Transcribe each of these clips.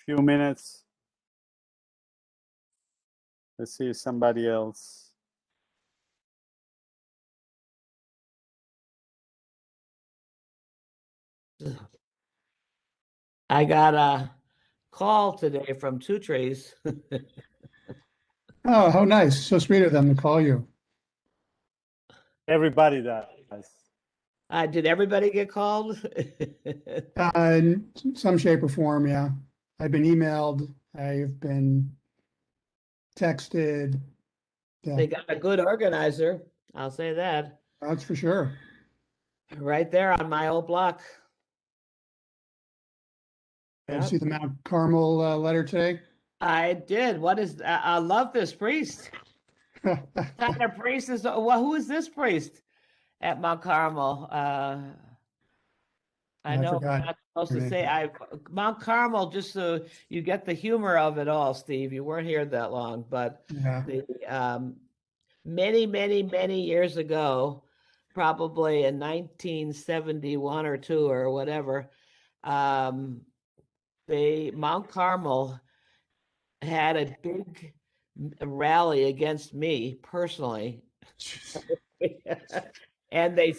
few minutes. Let's see if somebody else. I got a call today from Two Trees. Oh, how nice. So sweet of them to call you. Everybody does. Did everybody get called? In some shape or form, yeah. I've been emailed, I've been texted. Yeah, They got a good organizer, I'll say that. that's for sure. Right there on my old block. Did you Yep. see the Mount Carmel letter today? I did. What is I love this priest. What kind of priest is who is this priest at Mount Carmel? I know I'm forgot not supposed her to name. say Mount Carmel, just so you get the humor of it all, Steve. You weren't here that long, but Yeah, the many, many, many years ago, probably in 1971 or two or whatever, Mount Carmel had a big rally against me personally. And they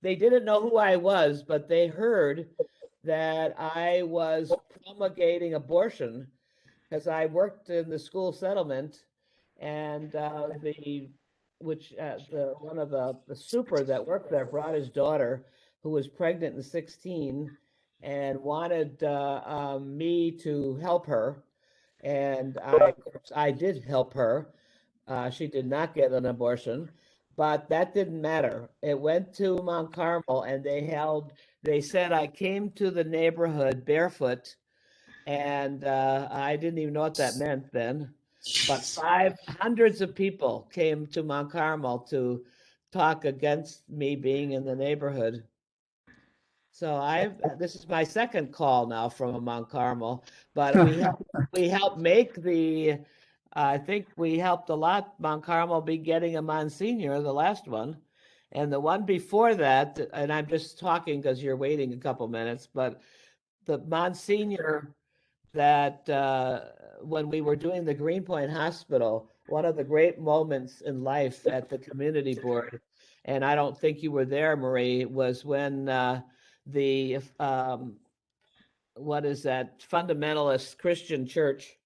didn't know who I was, but they heard that I was promulgating abortion because I worked in the school settlement, and one of the super that worked there brought his daughter who was pregnant in 16 and wanted me to help her, and I did help her. She did not get an abortion, but that didn't matter. It went to Mount Carmel, and they said I came to the neighborhood barefoot, and I didn't even know what that meant then. But hundreds of people came to Mount Carmel to talk against me being in the neighborhood. So this is my second call now from Mount Carmel, but we helped make I think we helped a lot Mount Carmel be getting a Monsignor, the last one. And the one before that, and I'm just talking because you're waiting a couple minutes, but the Monsignor that when we were doing the Greenpoint Hospital, one of the great moments in life at the community board, and I don't think you were there, Marie, was when the what is that fundamentalist Christian church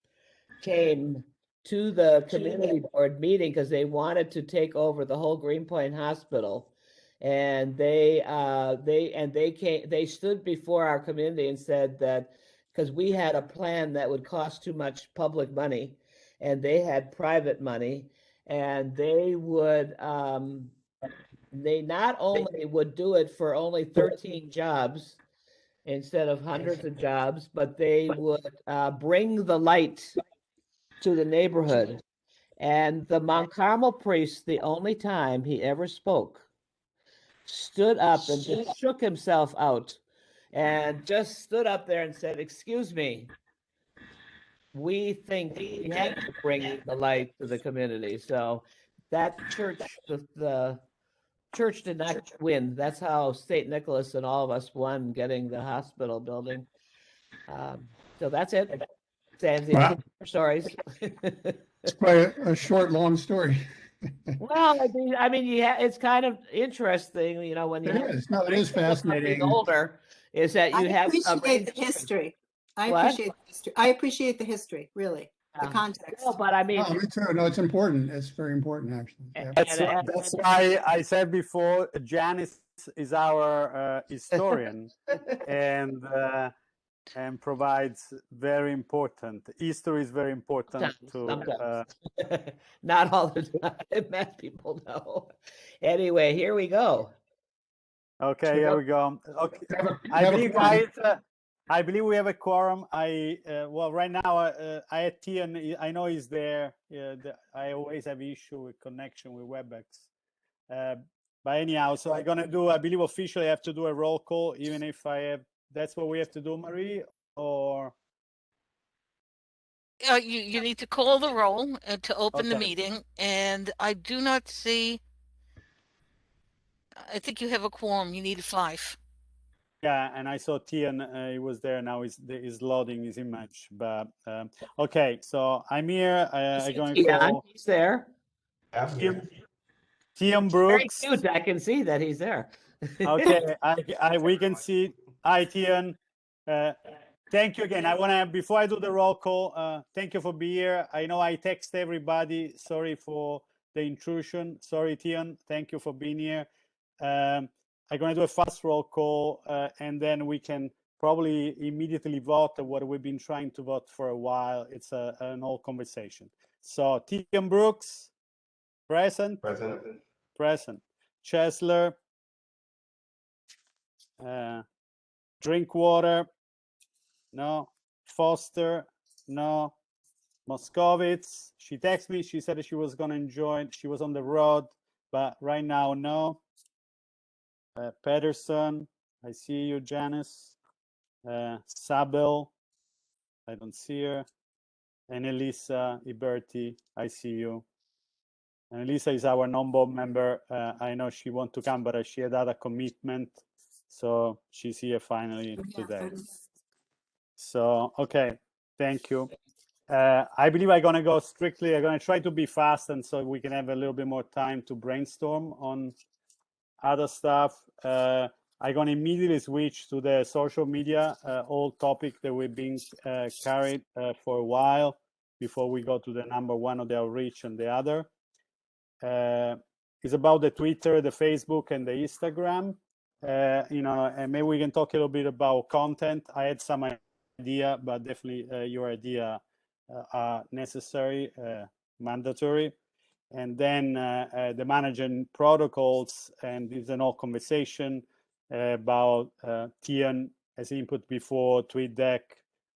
came to the community board meeting because they wanted to take over the whole Greenpoint Hospital, and they stood before our community and said that because we had a plan that would cost too much public money, and they had private money, and they not only would do it for only 13 jobs instead of hundreds of jobs, but they would bring the light to the neighborhood. And the Mount Carmel priest, the only time he ever spoke, stood up and just shook himself out and just stood up there and said, "Excuse me, we think we have to bring the light to the community." So that church, the church did not win. That's how St. Nicholas and all of us won getting the hospital building. So that's it. Sandy, Wow. stories. It's quite a short, long story. Well, I mean, it's kind of interesting, when you It have is. No, it is fascinating. older, is that you have a appreciate the range. history. I What? appreciate the history. I appreciate the history, really, the context. No, but I mean, No, me too. No, it's important. It's very important, actually. Yeah. That's why I said before, Janice is our historian and provides very important. History is very important sometimes. Not all the time, as people know. Anyway, here we go. Okay, here we go. Okay, I believe we have a quorum. Well, right now I had Tian. I know he's there. I always have issue with connection with WebEx. But anyhow, so I'm gonna do. I believe officially I have to do a roll call, even if I have. That's what we have to do, Marie, or. You need to call the roll to open the Okay. meeting, and I do not see. I think you have a quorum. You need 5. Yeah, and I saw Tian, he was there. Now he's loading his image. But okay, so I'm here. I'm going to Yeah, call he's there. I'm here. Tian Very Brooks. cute. I can see that he's there. Okay, we can see. Hi, Tian. Thank you again. I want to, before I do the roll call, thank you for being here. I know I text everybody. Sorry for the intrusion. Sorry, Tian. Thank you for being here. I'm going to do a fast roll call, and then we can probably immediately vote what we've been trying to vote for a while. It's an old conversation. So, Tian Brooks, present. Present. Present. Chesler. Drinkwater, no. Foster, no. Moscovitz, she texted me. She said she was going to join. She was on the road, but right now, no. Pedersen, I see you, Janice. Sabel, I don't see her. And Elisa Iberti, I see you. And Elisa is our non-board member. I know she wants to come, but she had other commitment. So she's here finally today. So, okay, thank you. I believe I'm going to go strictly, I'm going to try to be fast, and so we can have a little bit more time to brainstorm on other stuff. I'm going to immediately switch to the social media, old topic that we've been carried for a while before we go to the number one of the outreach and the other. It's about the Twitter, the Facebook, and the Instagram. And maybe we can talk a little bit about content. I had some idea, but definitely your idea are necessary, mandatory. And then the managing protocols, and there's an old conversation about Tian as input before, TweetDeck.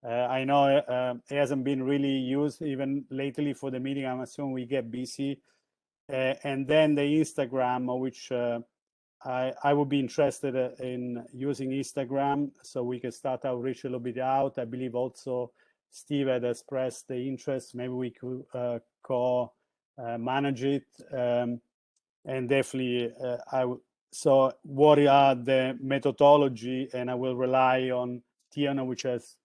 I know it hasn't been really used even lately for the meeting. I'm assuming we get busy. And then the Instagram, which I would be interested in using Instagram so we can start outreach a little bit out. I believe also Steve had expressed the interest. Maybe we could manage it. And definitely, so what are the methodology? And I will rely on Tiana, which is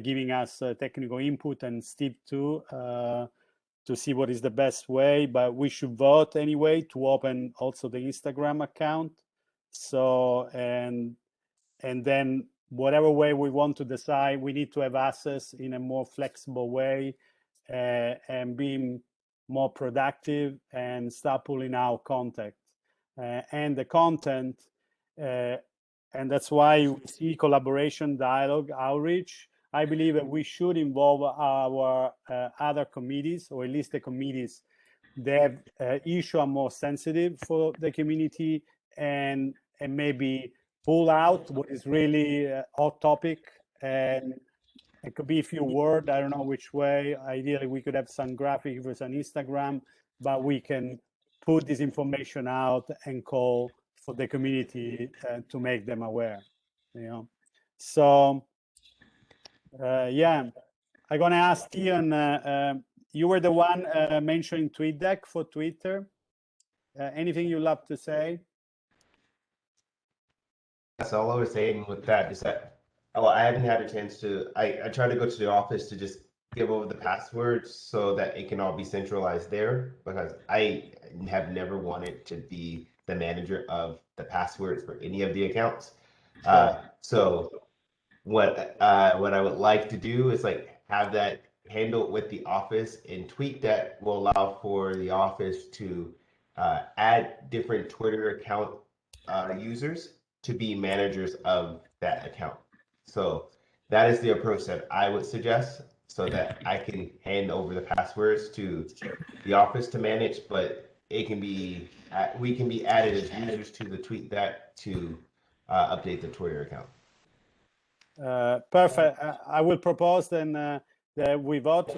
giving us technical input, and Steve too, to see what is the best way. But we should vote anyway to open also the Instagram account. So, and then whatever way we want to decide, we need to have access in a more flexible way and being more productive and start pulling out contact and the content. And that's why we see collaboration, dialogue, outreach. I believe that we should involve our other committees, or at least the committees that issues are more sensitive for the community, and maybe pull out what is really a hot topic. And it could be a few words. I don't know which way. Ideally, we could have some graphic with an Instagram, but we can put this information out and call for the community to make them aware. So yeah, I'm gonna ask Ian. You were the one mentioning TweetDeck for Twitter. Anything you love to say? That's all I was saying with that is that, I haven't had a chance to, I try to go to the office to just give over the passwords so that it can all be centralized there, because I have never wanted to be the manager of the passwords for any of the accounts. So what I would like to do is have that handled with the office, and TweetDeck will allow for the office to add different Twitter account users to be managers of that account. So that is the approach that I would suggest, so that I can hand over the passwords to the office to manage, but it can be we can be added as users to the TweetDeck to update the Twitter account. Perfect. I will propose then that we vote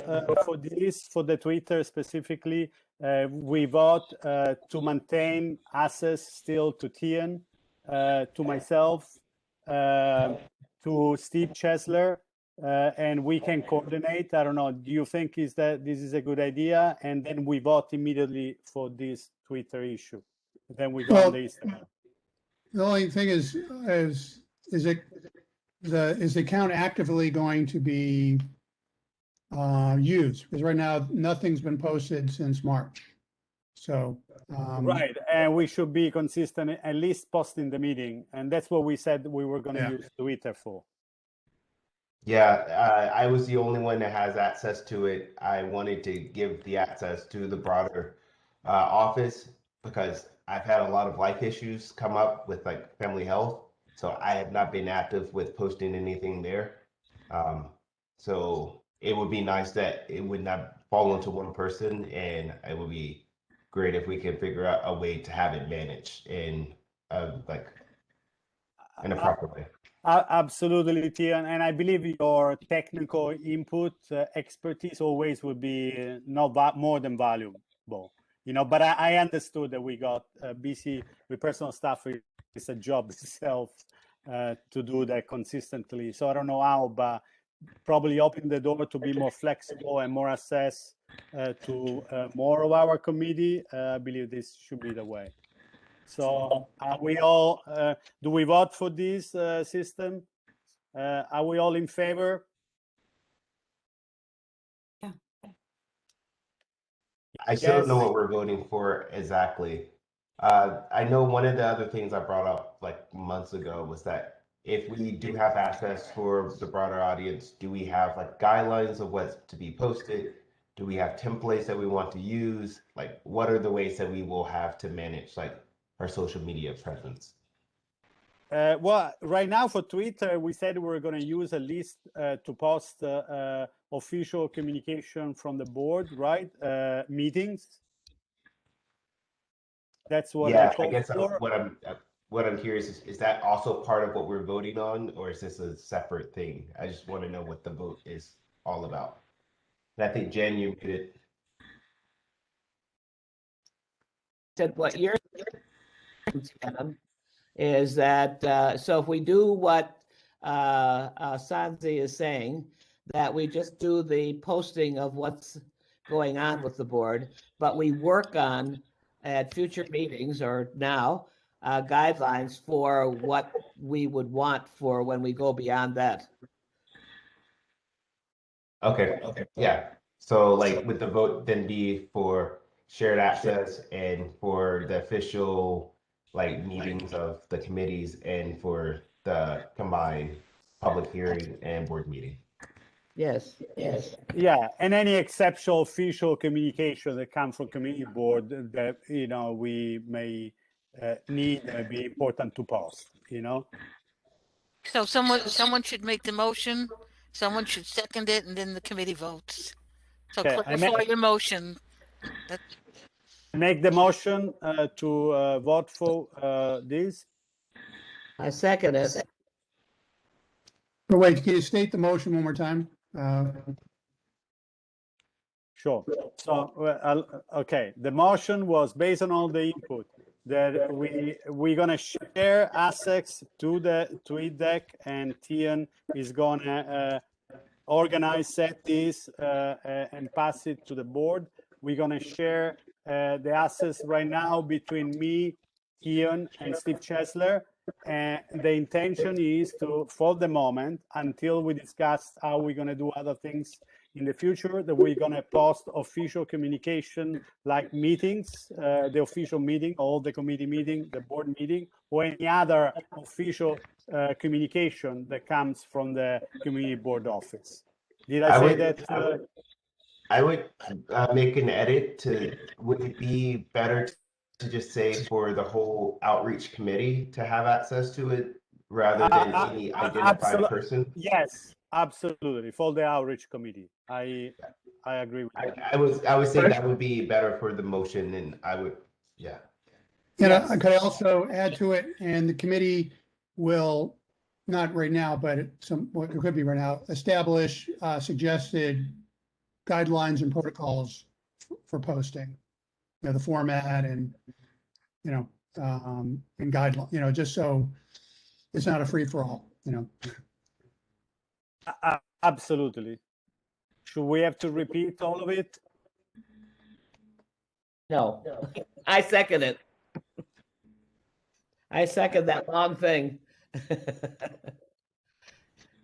for this, for the Twitter specifically. We vote to maintain access still to Tian, to myself, to Steve Chesler, and we can coordinate. I don't know. Do you think that this is a good idea? And then we vote immediately for this Twitter issue. Then we go on the Instagram. The only thing is is the account actively going to be used? Because right now, nothing's been posted since March. So, Right, and we should be consistent, at least posting the meeting, and that's what we said we were gonna Yeah. use Twitter for. Yeah, I was the only one that has access to it. I wanted to give the access to the broader office because I've had a lot of life issues come up with like family health. So I have not been active with posting anything there. So it would be nice that it would not fall into one person, and it would be great if we can figure out a way to have it managed in like in a proper way. Absolutely, Tian, and I believe your technical input, expertise always would be more than valuable, but I understood that we got busy with personal stuff. It's a job itself to do that consistently. So I don't know how, but probably open the door to be more flexible and more access to more of our committee. I believe this should be the way. So are we all, do we vote for this system? Are we all in favor? I still don't know Yes. what we're voting for exactly. I know one of the other things I brought up like months ago was that if we do have access for the broader audience, do we have like guidelines of what's to be posted? Do we have templates that we want to use? Like, what are the ways that we will have to manage like our social media presence? Well, right now for Twitter, we said we're going to use a list to post official communication from the board, right? Meetings. That's what I Yeah, I called guess for. what I'm curious is that also part of what we're voting on, or is this a separate thing? I just want to know what the vote is all about. And I think Jen, you made it. Said what you're saying is that, so if we do what Sanzi is saying, that we just do the posting of what's going on with the board, but we work on at future meetings or now guidelines for what we would want for when we go beyond that. Okay, yeah. So like would the vote then be for shared access and for the official like meetings of the committees and for the combined public hearing and board meeting? Yes, yes. Yeah, and any exceptional official communication that comes from committee board that we may need be important to post. So someone should make the motion, someone should second it, and then the committee votes. So Okay, clarify your motion. Make the motion to vote for this. I second it. but wait, can you state the motion one more time? Sure. So, okay, the motion was based on all the input that we're gonna share assets to the TweetDeck, and Tian is gonna set this and pass it to the board. We're gonna share the assets right now between me, Tian, and Steve Chesler. And the intention is to, for the moment, until we discuss how we're gonna do other things in the future, that we're going to post official communication like meetings, the official meeting, all the committee meeting, the board meeting, or any other official communication that comes from the community board office. Did I say that? I would make an edit to, would it be better to just say for the whole outreach committee to have access to it rather than any identified person? Yes. Absolutely, for the outreach committee. I agree with that. I would say that would be better for the motion, and I would, yeah. And Yes. I could also add to it, and the committee will, not right now, but it could be right now, establish suggested guidelines and protocols for posting, the format and, and guideline, just so it's not a free for all, Absolutely. Should we have to repeat all of it? No, I second it. I second that long thing.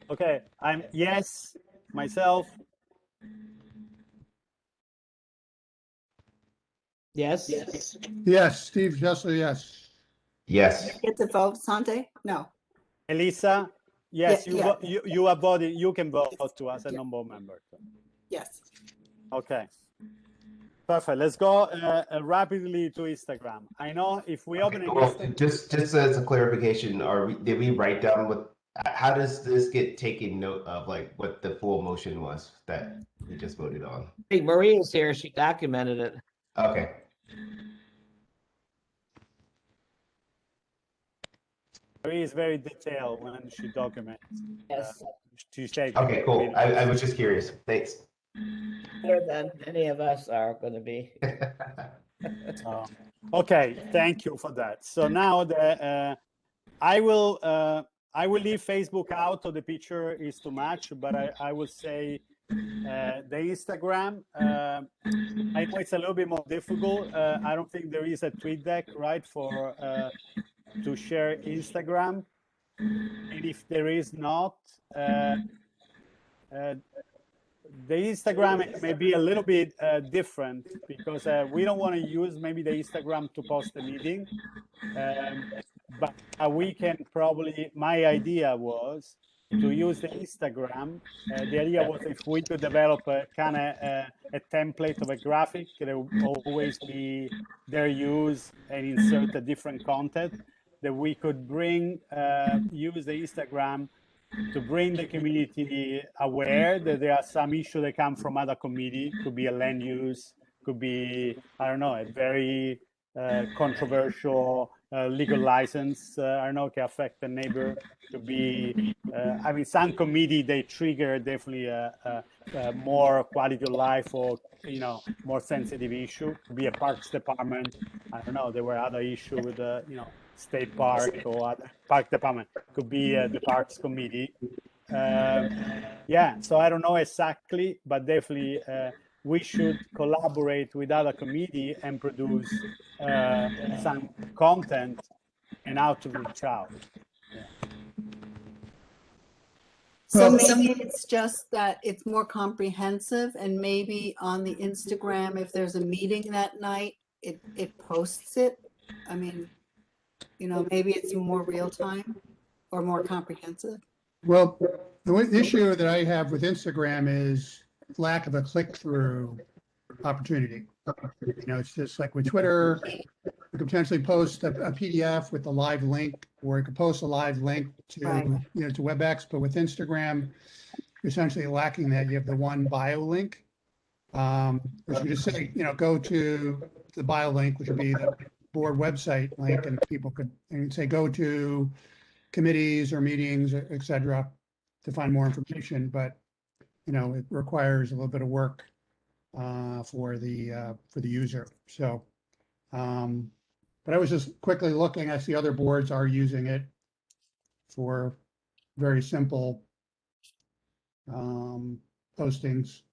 Okay, I'm yes, myself. Yes? Yes, Steve Jessel, yes. Yes. Get the vote, Sante? No. Elisa, yes, Yeah, you are voting. You can vote to as a Yeah. non-board member. Yes. Okay, perfect. Let's go rapidly to Instagram. I know if we open an Well, Instagram, just as a clarification, did we write down how does this get taken note of, like what the full motion was that we just voted on? I think Maria's here. She documented it. Okay. Marie is very detailed when she documents. Yes, She takes Okay, cool. great I notes. was just curious. Thanks. better than any of us are going to be. So, okay, thank you for that. So now I will leave Facebook out of the picture is too much, but I will say the Instagram. I know it's a little bit more difficult. I don't think there is a tweet deck, right, for to share Instagram. And if there is not, the Instagram may be a little bit different because we don't want to use maybe the Instagram to post a meeting. But we can probably, my idea was to use the Instagram. The idea was if we could develop a kind of a template of a graphic, there would always be their use and insert a different content that we could bring, use the Instagram to bring the community aware that there are some issues that come from other committee. Could be a land use, could be, I don't know, a very controversial legal license, I don't know, can affect the neighbor. Could be, I mean, some committee, they trigger definitely a more quality of life or, you know, more sensitive issue. Could be a parks department. I don't know, there were other issue with the, you know, state park or other park department. Could be the parks committee. Yeah, so I don't know exactly, but definitely we should collaborate with other committee and produce some content and how to reach out. So Well- maybe it's just that it's more comprehensive and maybe on the Instagram, if there's a meeting that night, it posts it. I mean, you know, maybe it's more real time or more comprehensive. Well, issue that I have with Instagram is lack of a click-through opportunity. You know, it's just like with Twitter, you could potentially post a PDF with a live link, or you could post a live link to, Right. you know, to WebEx, but with Instagram, you're essentially lacking that. You have the one bio link. Which you just say, you know, go to the bio link, which would be the board website link, and people could, and say, go to committees or meetings, et cetera, to find more information, but, you know, it requires a little bit of work for the user. So, but I was just quickly looking, I see other boards are using it for very simple postings.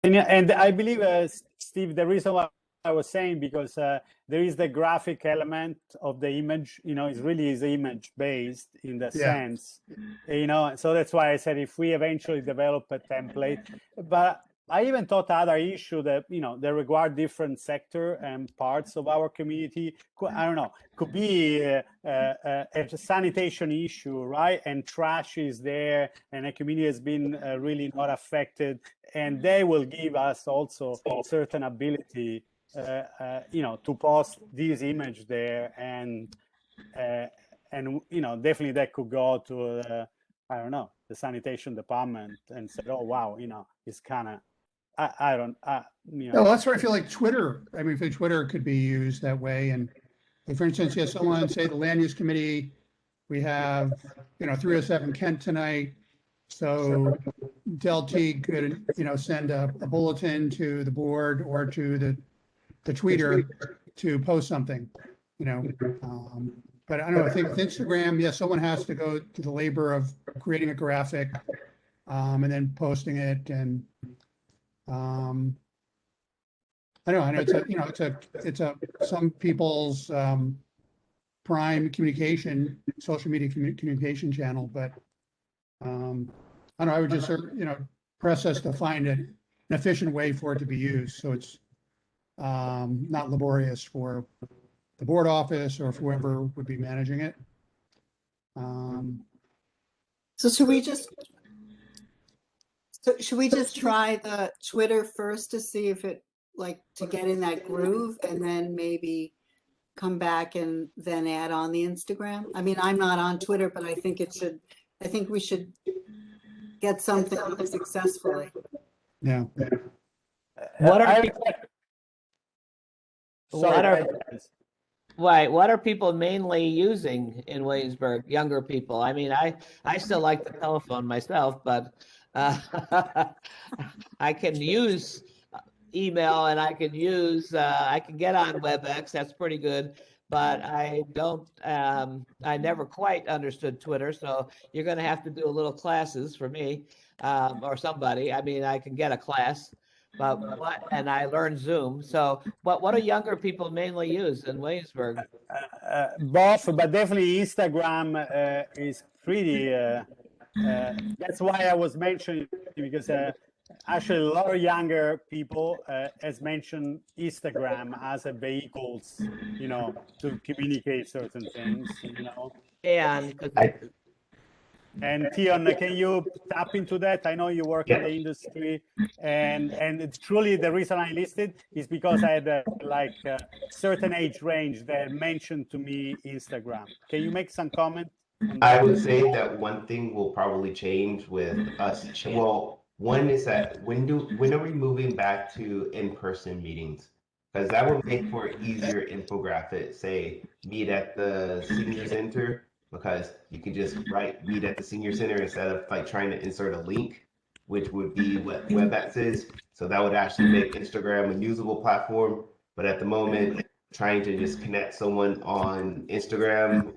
And I believe, Steve, the reason why I was saying, because there is the graphic element of the image, you know, it really is image based in the Yeah. sense, you know, so that's why I said if we eventually develop a template, but I even thought other issue that, you know, they require different sector and parts of our community. I don't know, could be a sanitation issue, right? And trash is there and the community has been really not affected. And they will give us also certain ability, you know, to post this image there, and you know, definitely that could go to I don't know, the sanitation department and say, oh wow, you know, it's kind of I don't you Yeah, know. well, that's where I feel like Twitter, I mean, Twitter could be used that way. And if, for instance, you have someone, say the land use committee, we have, you know, 307 Kent tonight. So Del Teague could, you know, send a bulletin to the board or to the tweeter to post something, you know. But I don't know, I think with Instagram, yes, someone has to go to the labor of creating a graphic and then posting it. And I know it's a, you know, it's a some people's prime communication, social media communication channel, but I don't know, I would just, press us to find an efficient way for it to be used, so it's not laborious for the board office or for whoever would be managing it. So should we just try the Twitter first to see if it, like, to get in that groove, and then maybe come back and then add on the Instagram? I mean, I'm not on Twitter, but I think we should get something successfully. Yeah. What are I- people- Sorry, what are- go ahead. Right. What are people mainly using in Williamsburg? Younger people. I mean, I still like the telephone myself, but I can use email and I can use I can get on WebEx. That's pretty good. But I don't. I never quite understood Twitter, so you're going to have to do a little classes for me or somebody. I mean, I can get a class. But what? And I learned Zoom. So, what do younger people mainly use in Williamsburg? Both, but definitely Instagram is pretty. That's why I was mentioning, because actually a lot of younger people has mentioned Instagram as a vehicles, to communicate certain things, And 'cause And Tion, can you tap into that? I know you work in the industry, and it's truly the reason I listed is because I had a certain age range that mentioned to me Instagram. Can you make some comment on that? I would say that one thing will probably change with us. Well, one is that when are we moving back to in-person meetings? Because that would make for easier infographic. Say meet at the senior center, because you can just write meet at the senior center instead of like trying to insert a link, which would be what WebEx is. So that would actually make Instagram a usable platform. But at the moment, trying to just connect someone on Instagram,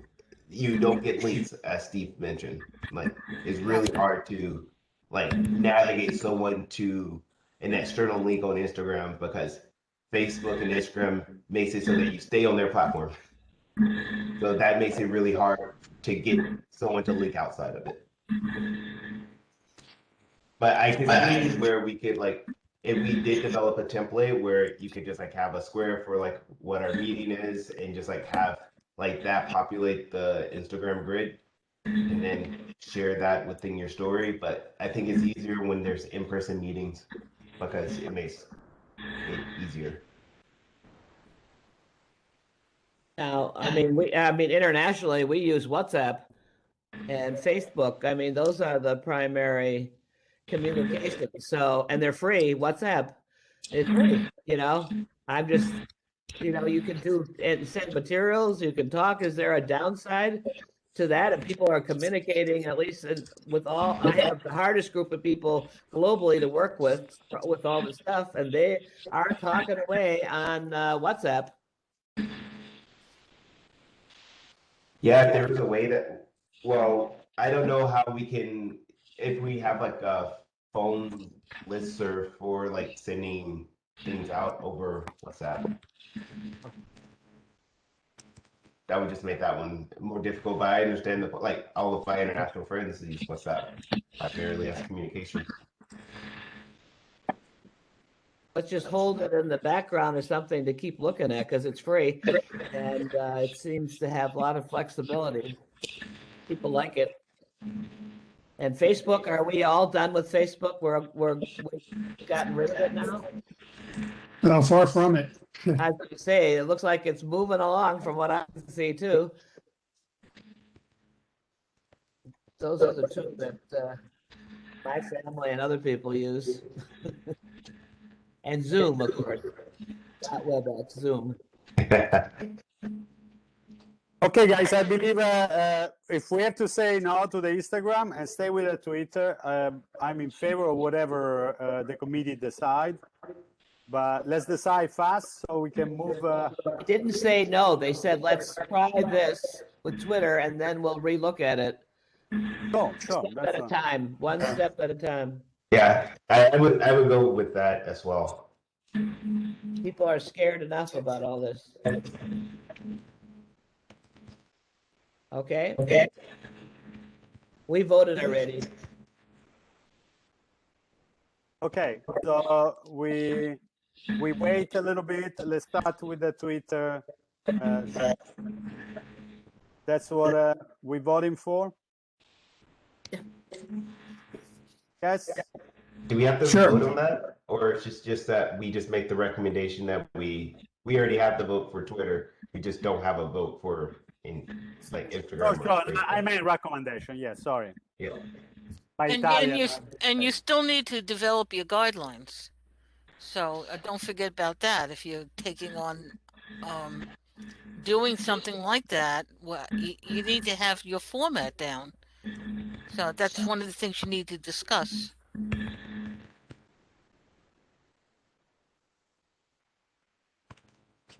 you don't get links, as Steve mentioned. Like, it's really hard to navigate someone to an external link on Instagram, because Facebook and Instagram makes it so that you stay on their platform. So that makes it really hard to get someone to link outside of it. But I can see where we could if we did develop a template where you could just have a square for what our meeting is, and just have that populate the Instagram grid, and then share that within your story. But I think it's easier when there's in-person meetings, because it makes it easier. now, I mean, internationally, we use WhatsApp and Facebook. I mean, those are the primary communication. So, and they're free. WhatsApp is free. I'm just, you can do and send materials. You can talk. Is there a downside to that? And people are communicating, at least with all. I have the hardest group of people globally to work with all this stuff, and they are talking away on WhatsApp. Yeah, if there was a way that, well, I don't know how we can, if we have a phone listserv for sending things out over WhatsApp. That would just make that one more difficult, but I understand that all of my international friends use WhatsApp primarily as communication. Let's just hold it in the background as something to keep looking at, because it's free, and it seems to have a lot of flexibility. People like it. And Facebook, are we all done with Facebook? We've gotten rid of it now? No, far from it. I was going to say, it looks like it's moving along from what I can see too. Those are the two that my family and other people use. And Zoom, of course. Not WebEx, Zoom. Okay, guys, I believe if we have to say no to the Instagram and stay with the Twitter, I'm in favor of whatever the committee decide. But let's decide fast so we can move. They didn't say no. They said, let's try this with Twitter and then we'll relook at it. Sure, Step that's at a time, one step at a time. Yeah, I would go with that as well. People are scared enough about all this. Okay? We voted already. Okay, so we wait a little bit. Let's start with the Twitter. That's what we're voting for. Yes. Do we have to Sure. vote on that, or it's just that we just make the recommendation that we already have the vote for Twitter, we just don't have a vote for like Oh, Instagram sure. or Facebook? I made recommendation. Yes, sorry. Yeah. My And Italian. you still need to develop your guidelines. So don't forget about that. If you're taking on doing something like that, well, you need to have your format down. So that's one of the things you need to discuss.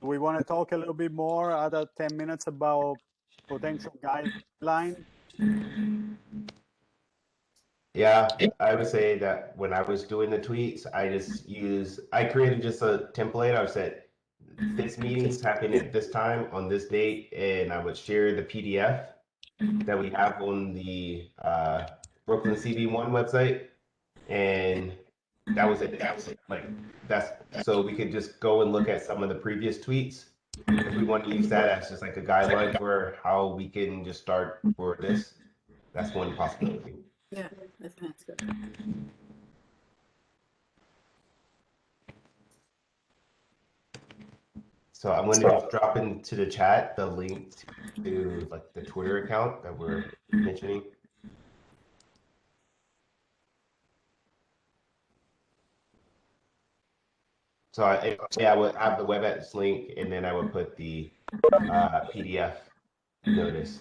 We want to talk a little bit more, other 10 minutes about potential guideline. Yeah, I would say that when I was doing the tweets, I created just a template. I said, this meeting's happening at this time on this date, and I would share the PDF that we have on the Brooklyn CB1 website. And that was it. So we could just go and look at some of the previous tweets. If we want to use that as just like a guideline for how we can just start for this, that's one possibility. Yeah, I think that's good. So I'm going to just drop into the chat the link to like the Twitter account that we're mentioning. So I would have the WebEx link, and then I would put the PDF notice.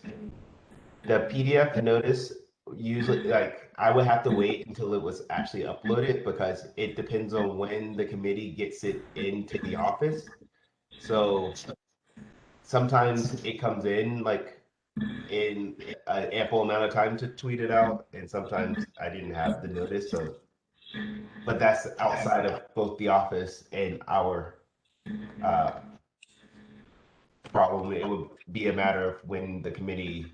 The PDF notice usually, like, I would have to wait until it was actually uploaded because it depends on when the committee gets it into the office. So sometimes it comes in like in an ample amount of time to tweet it out, and sometimes I didn't have the notice. So, but that's outside of both the office and our problem. It would be a matter of when the committee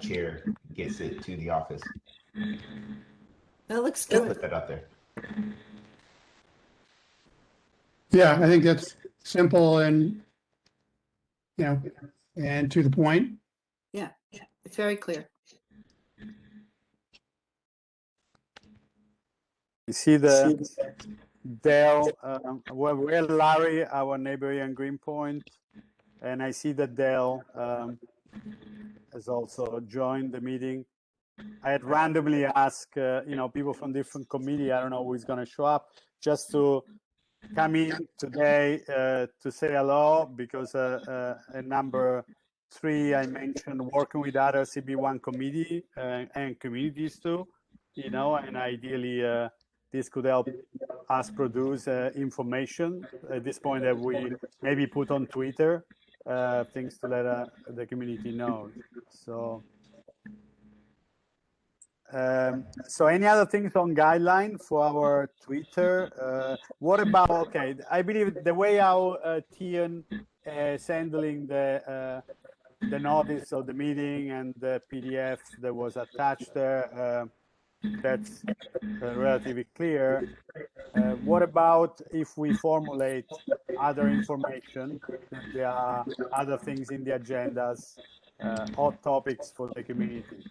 chair gets it to the office. That looks I'll good. put that out there. Yeah, I think that's simple and, and to the point. Yeah, it's very clear. You see the Dale, well, we're Larry, our neighbor here in Greenpoint, and I see that Dale has also joined the meeting. I had randomly asked, people from different committee, I don't know who's going to show up, just to come in today to say hello, because number 3, I mentioned working with other CB1 committee and communities too, and ideally this could help us produce information at this point that we maybe put on Twitter, things to let the community know. So any other things on guideline for our Twitter? What about, okay, I believe the way how Tian is handling the notice of the meeting and the PDF that was attached there, that's relatively clear. What about if we formulate other information? There are other things in the agendas, hot topics for the community.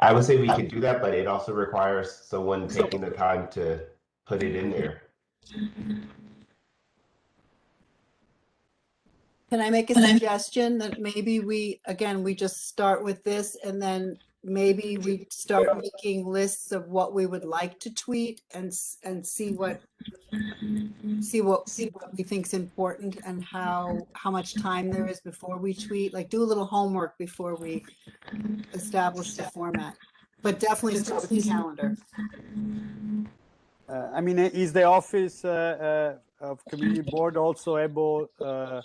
I would say we could do that, but it also requires someone taking the time to put it in there. Can I make a suggestion that maybe we just start with this, and then maybe we start making lists of what we would like to tweet and see what we think is important and how much time there is before we tweet. Like, do a little homework before we establish the format, but definitely start with the calendar. I mean, is the office of community board also able to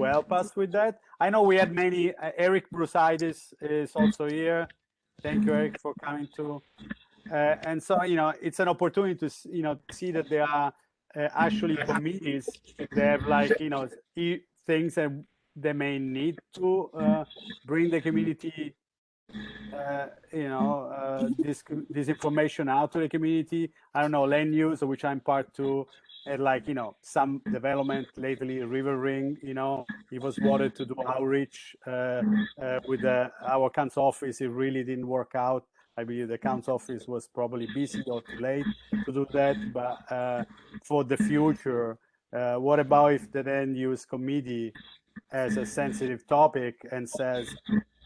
help us with that? I know we had many. Eric Brusidis is also here. Thank you, Eric, for coming to. And so, it's an opportunity to, see that there are actually committees that have like, things that they may need to bring the community, this information out to the community. I don't know, land use, which I'm part to, and like, some development lately, River Ring, it was wanted to do outreach with our council office. It really didn't work out. I believe the council office was probably busy or too late to do that. But for the future, what about if the land use committee has a sensitive topic and says,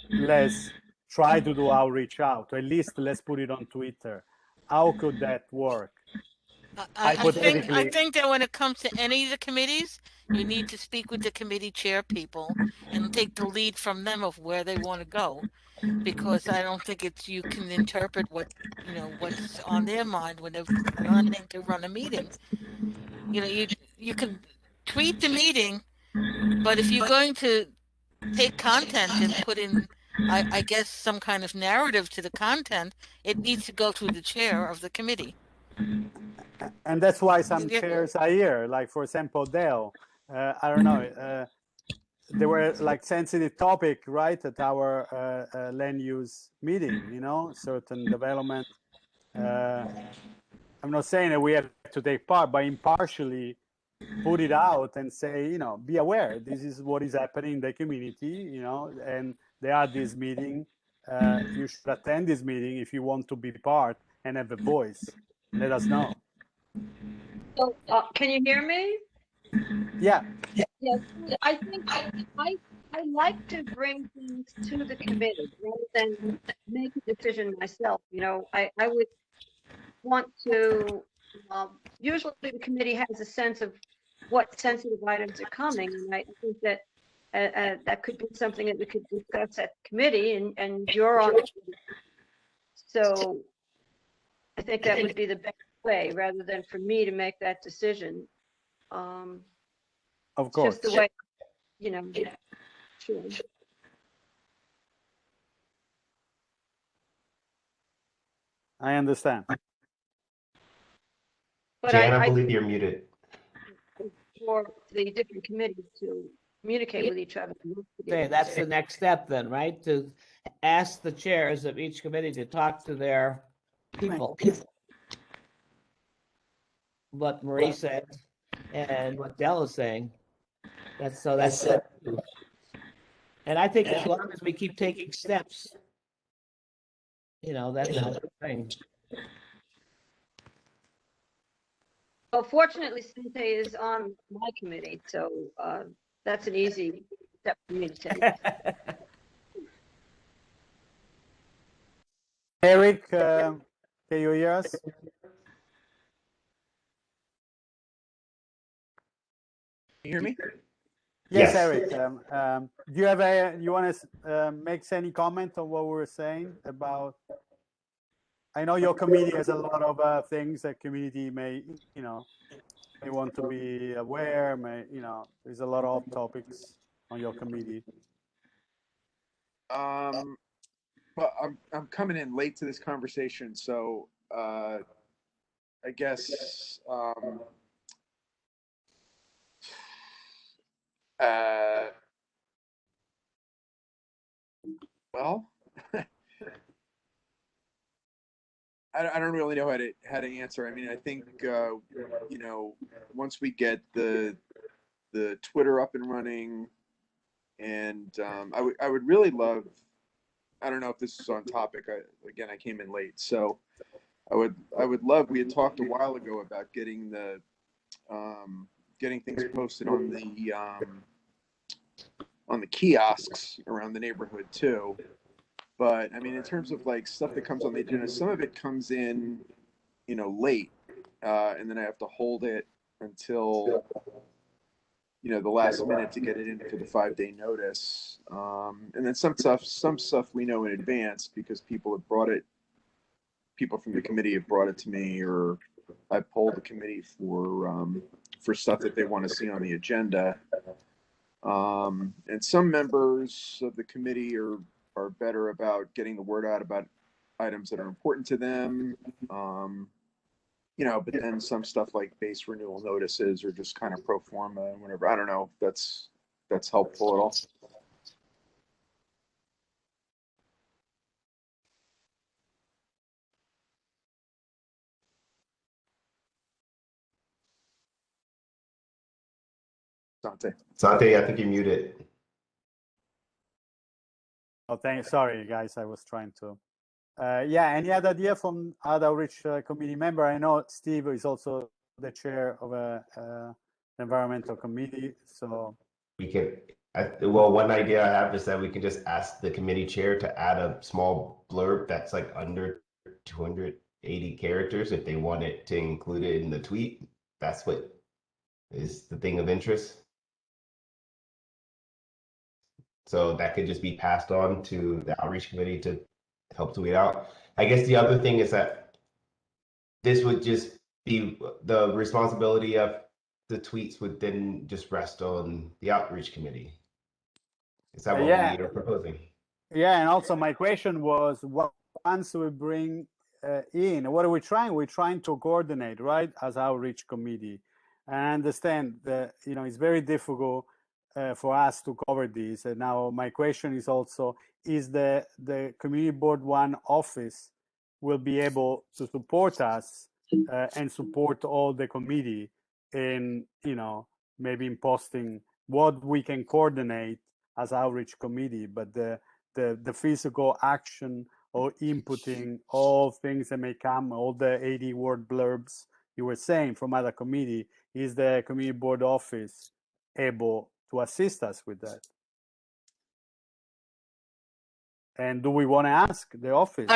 let's try to do outreach out, or at least let's put it on Twitter? How could that work? I Hypothetically. think that when it comes to any of the committees, you need to speak with the committee chair people and take the lead from them of where they want to go, because I don't think you can interpret what's on their mind when they're planning to run a meeting. You can tweet the meeting, but if you're going to take content and put in, I guess, some kind of narrative to the content, it needs to go through the chair of the committee. And that's why some Yeah. chairs are here, like for example, Dale. I don't know. There were like sensitive topic, right, at our land use meeting. Certain development. I'm not saying that we have to take part, but impartially put it out and say, be aware. This is what is happening in the community. And there are this meeting. You should attend this meeting if you want to be part and have a voice. Let us know. So, can you hear me? Yeah. Yes, I think I like to bring things to the committee rather than make a decision myself. I would want to, usually the committee has a sense of what sensitive items are coming. And I think that that could be something that we could discuss at committee, and you're on the committee. So I think that would be the best way rather than for me to make that decision. Of course. Just the way, sure. I understand. But Jan, I I believe you're muted. for the different committees to communicate with each other. Okay, that's the next step then, right? To ask the chairs of each committee to talk to their people. What Marie said and what Dell is saying. That's it. And I think as long as we keep taking steps, that's a good thing. Well, fortunately, Sinte is on my committee, so that's an easy step for me to take. Eric, can you hear us? You hear me? Yes, Yes. Eric. Do you want to make any comment on what we were saying about? I know your committee has a lot of things that community may want to be aware. There's a lot of topics on your committee. But I'm coming in late to this conversation, so I guess well, I don't really know how to answer. I mean, I think once we get the Twitter up and running, and I would really love. I don't know if this is on topic. I came in late, so I would love. We had talked a while ago about getting things posted on the kiosks around the neighborhood too. But I mean, in terms of like stuff that comes on the agenda, some of it comes in, late, and then I have to hold it until the last minute to get it in for the 5-day notice. And then some stuff we know in advance because people from the committee have brought it to me, or I polled the committee for stuff that they want to see on the agenda. And some members of the committee are better about getting the word out about items that are important to them. You know, but then some stuff like base renewal notices or just kind of pro forma and whatever. I don't know if that's helpful at all. Sante. Sante, I think you're muted. Oh, sorry, guys. I was trying to. Yeah, any other idea from other outreach committee member? I know Steve is also the chair of a environmental committee, so We can, well, one idea I have is that we can just ask the committee chair to add a small blurb that's like under 280 characters if they want it to include it in the tweet. That's what is the thing of interest. So that could just be passed on to the outreach committee to help tweet out. I guess the other thing is that this would just be the responsibility of the tweets would then just rest on the outreach committee. Is that what yeah. we are proposing? Yeah, and also my question was, once we bring in, what are we trying? We're trying to coordinate, right, as outreach committee. I understand that, you know, it's very difficult for us to cover this. And now my question is also, is the community board one office will be able to support us and support all the committee in, you know, maybe in posting what we can coordinate as outreach committee, but the physical action or inputting all things that may come, all the 80 word blurbs you were saying from other committee, is the community board office able to assist us with that? And do we want to ask the office?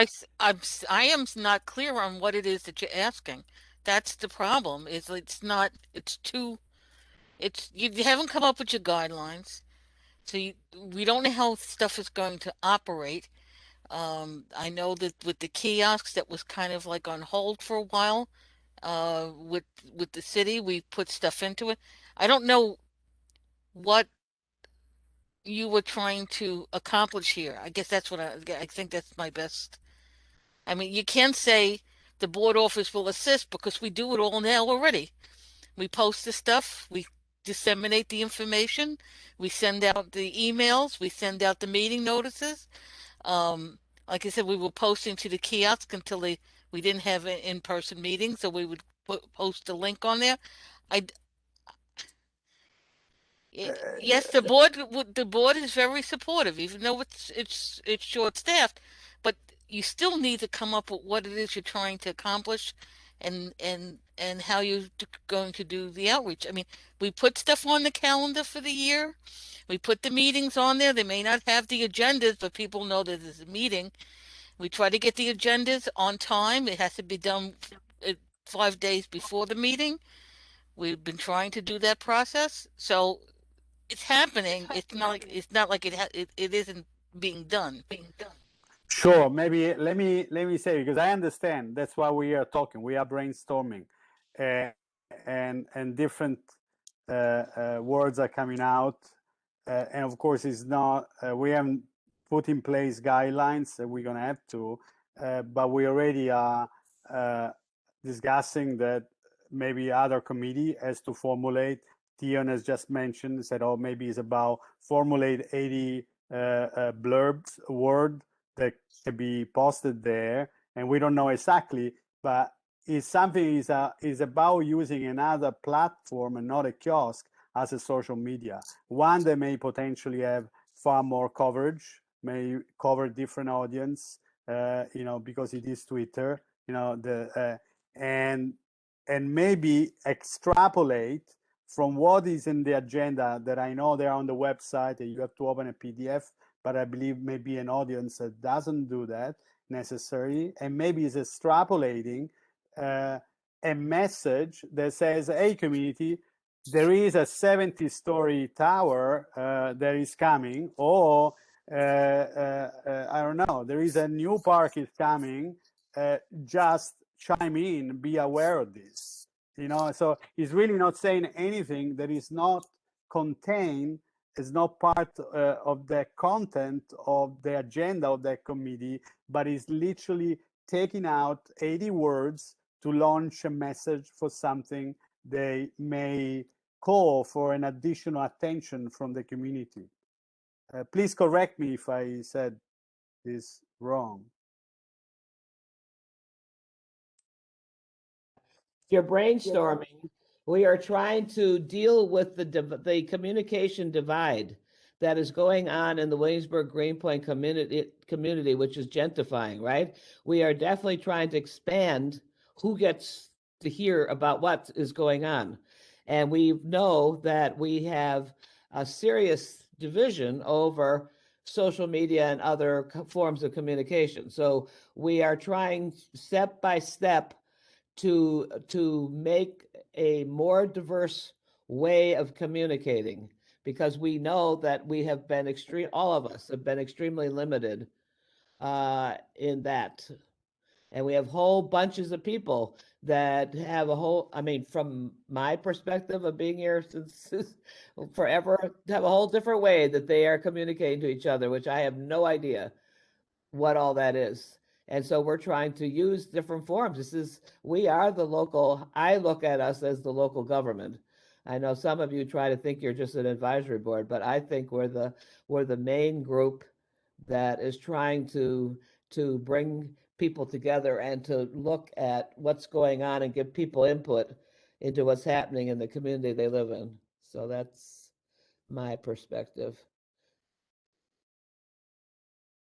I am not clear on what it is that you're asking. That's the problem. Is you haven't come up with your guidelines, so we don't know how stuff is going to operate. I know that with the kiosks, that was kind of like on hold for a while. With the city, we put stuff into it. I don't know what you were trying to accomplish here. I guess that's what I think that's my best. I mean, you can't say the board office will assist because we do it all now already. We post the stuff, we disseminate the information, we send out the emails, we send out the meeting notices. Like I said, we were posting to the kiosk until we didn't have an in-person meeting, so we would post a link on there. Yes, the board is very supportive, even though it's short-staffed, but you still need to come up with what it is you're trying to accomplish and how you're going to do the outreach. I mean, we put stuff on the calendar for the year. We put the meetings on there. They may not have the agendas, but people know that there's a meeting. We try to get the agendas on time. It has to be done 5 days before the meeting. We've been trying to do that process. So it's happening. It's not like it isn't being done. Sure. Maybe let me say, because I understand that's why we are talking. We are brainstorming, and different words are coming out, and of course, it's not. We haven't put in place guidelines that we're gonna have to, but we already are discussing that maybe other committee has to formulate. Tion has just mentioned, said, oh, maybe it's about formulate 80 blurbs, word that can be posted there, and we don't know exactly, but it's something is about using another platform and not a kiosk as a social media. One that may potentially have far more coverage, may cover different audience, you know, because it is Twitter, you know, and maybe extrapolate from what is in the agenda that I know they're on the website and you have to open a PDF, but I believe maybe an audience that doesn't do that necessarily, and maybe is extrapolating a message that says, hey, community, there is a 70-story tower that is coming, or I don't know, there is a new park is coming, just chime in, be aware of this. You know, so he's really not saying anything that is not contained is not part of the content of the agenda of that committee, but is literally taking out 80 words to launch a message for something they may call for an additional attention from the community. Please correct me if I said this wrong. You're brainstorming. We are trying to deal with the communication divide that is going on in the Williamsburg Greenpoint community, which is gentrifying, right? We are definitely trying to expand who gets to hear about what is going on. And we know that we have a serious division over social media and other forms of communication. So we are trying step by step to make a more diverse way of communicating, because we know that we have been all of us have been extremely limited in that. And we have whole bunches of people that have I mean, from my perspective of being here since forever, have a whole different way that they are communicating to each other, which I have no idea what all that is. And so we're trying to use different forms. We are the local, I look at us as the local government. I know some of you try to think you're just an advisory board, but I think we're the main group that is trying to bring people together and to look at what's going on and give people input into what's happening in the community they live in. So that's my perspective.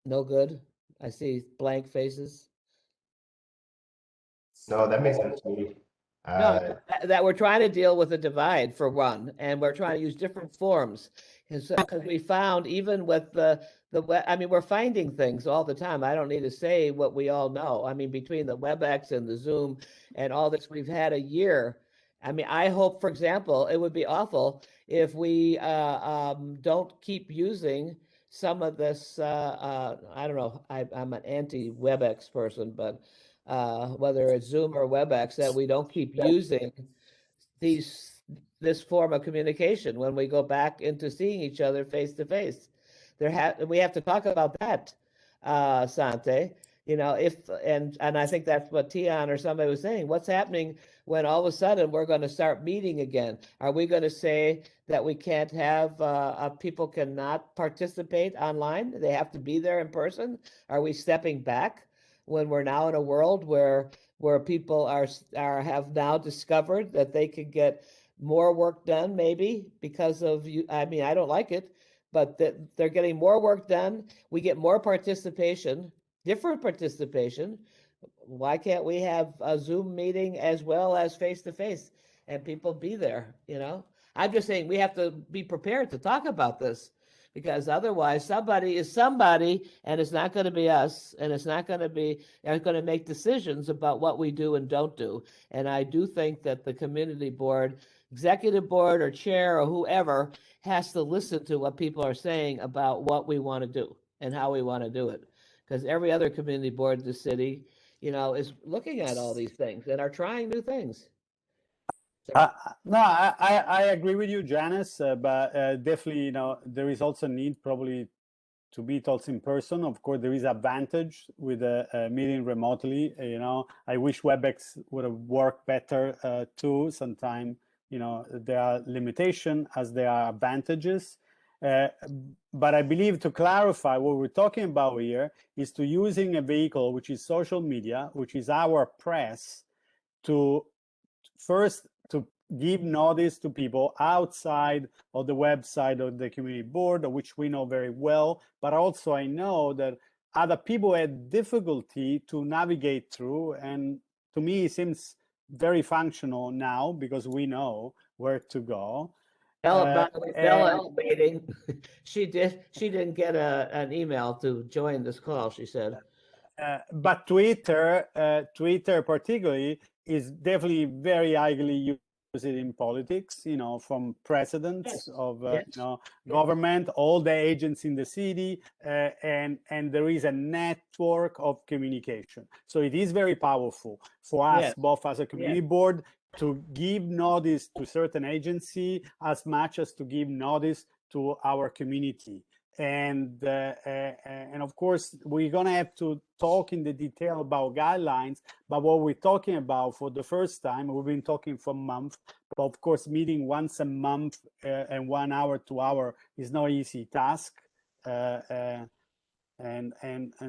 No good? I see blank faces. No, that makes sense to me. No, that we're trying to deal with a divide for one, and we're trying to use different forms. Because we found even with I mean, we're finding things all the time. I don't need to say what we all know. I mean, between the WebEx and the Zoom and all this, we've had a year. I mean, I hope, for example, it would be awful if we don't keep using some of this. I don't know. I'm an anti-WebEx person, but whether it's Zoom or WebEx, that we don't keep using this form of communication when we go back into seeing each other face to face. We have to talk about that, Sante. You know, and I think that's what Tian or somebody was saying. What's happening when all of a sudden we're going to start meeting again? Are we going to say that we can't have people cannot participate online? They have to be there in person? Are we stepping back when we're now in a world where people have now discovered that they could get more work done, maybe because of you? I mean, I don't like it, but they're getting more work done. We get more participation, different participation. Why can't we have a Zoom meeting as well as face to face and people be there? You know, I'm just saying we have to be prepared to talk about this, because otherwise somebody is somebody, and it's not going to be us, and it's not going to be, they're going to make decisions about what we do and don't do. And I do think that the community board, executive board or chair or whoever, has to listen to what people are saying about what we want to do and how we want to do it. Because every other community board in the city, you know, is looking at all these things and are trying new things. No, I agree with you, Janice, but definitely, you know, there is also need probably to meet also in person. Of course, there is advantage with meeting remotely. You know, I wish WebEx would have worked better too. Sometimes, you know, there are limitations as there are advantages. But I believe, to clarify, what we're talking about here is to using a vehicle which is social media, which is our press, to first to give notice to people outside of the website of the community board, which we know very well, but also I know that other people had difficulty to navigate through, and to me it seems very functional now because we know where to go. Bella is waiting. She didn't get an email to join this call, she said. But Twitter particularly is definitely very highly used in politics, you know, from presidents of you know, government, all the agents in the city, and there is a network of communication. So it is very powerful for us, both as a community board, to give notice to certain agency as much as to give notice to our community. And of course, we're gonna have to talk in the detail about guidelines. But what we're talking about for the first time, we've been talking for months. But of course, meeting once a month and 1 hour, 2 hour is no easy task. And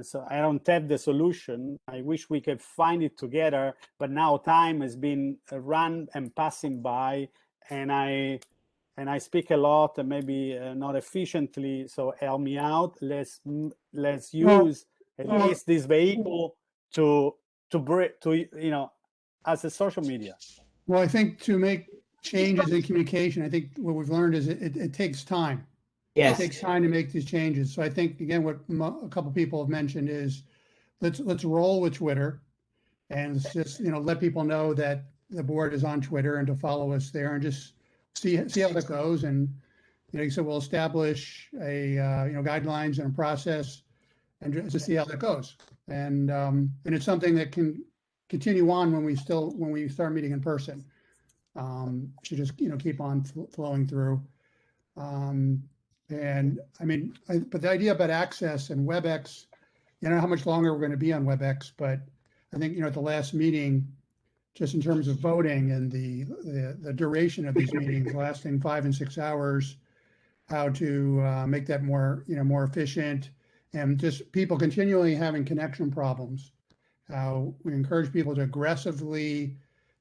so I don't have the solution. I wish we could find it together, but now time has been run and passing by, and I speak a lot and maybe not efficiently. So help me out. Let's use at least this vehicle to as a social media. Well, I think to make changes in communication, I think what we've learned is it takes time. Yes. It takes time to make these changes. So I think, again, what a couple people have mentioned is let's roll with Twitter, and let's just, let people know that the board is on Twitter and to follow us there, and just see how that goes. And, so we'll establish a, guidelines and a process and just see how that goes. And it's something that can continue on when we start meeting in person. Should just, keep on flowing through. And I mean, but the idea about access and WebEx, I don't know how much longer we're going to be on WebEx, but I think, at the last meeting, just in terms of voting and the duration of these meetings lasting 5 and 6 hours, how to make that more, more efficient, and just people continually having connection problems. How we encourage people to aggressively,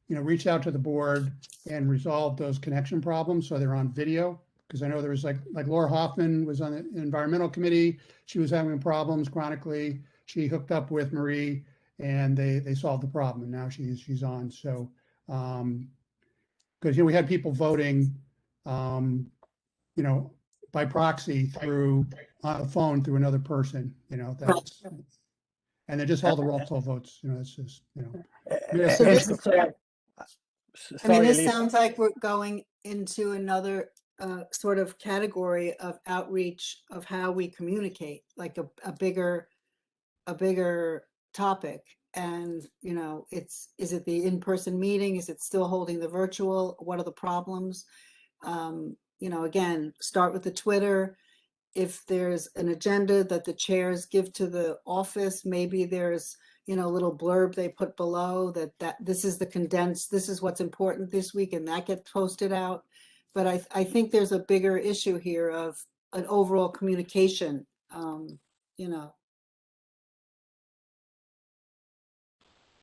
reach out to the board and resolve those connection problems so they're on video. Because I know there was like Laura Hoffman was on the environmental committee. She was having problems chronically. She hooked up with Marie and they solved the problem, and now she's on. So, because we had people voting, by proxy through on the phone through another person, that's, and then just all the roll call votes. It's just, So this, I mean, this Elisa. sounds like we're going into another sort of category of outreach of how we communicate, like a bigger topic. And, is it the in-person meeting? Is it still holding the virtual? What are the problems? Again, start with the Twitter. If there's an agenda that the chairs give to the office, maybe there's, a little blurb they put below that this is the condensed, this is what's important this week, and that gets posted out. But I think there's a bigger issue here of an overall communication, and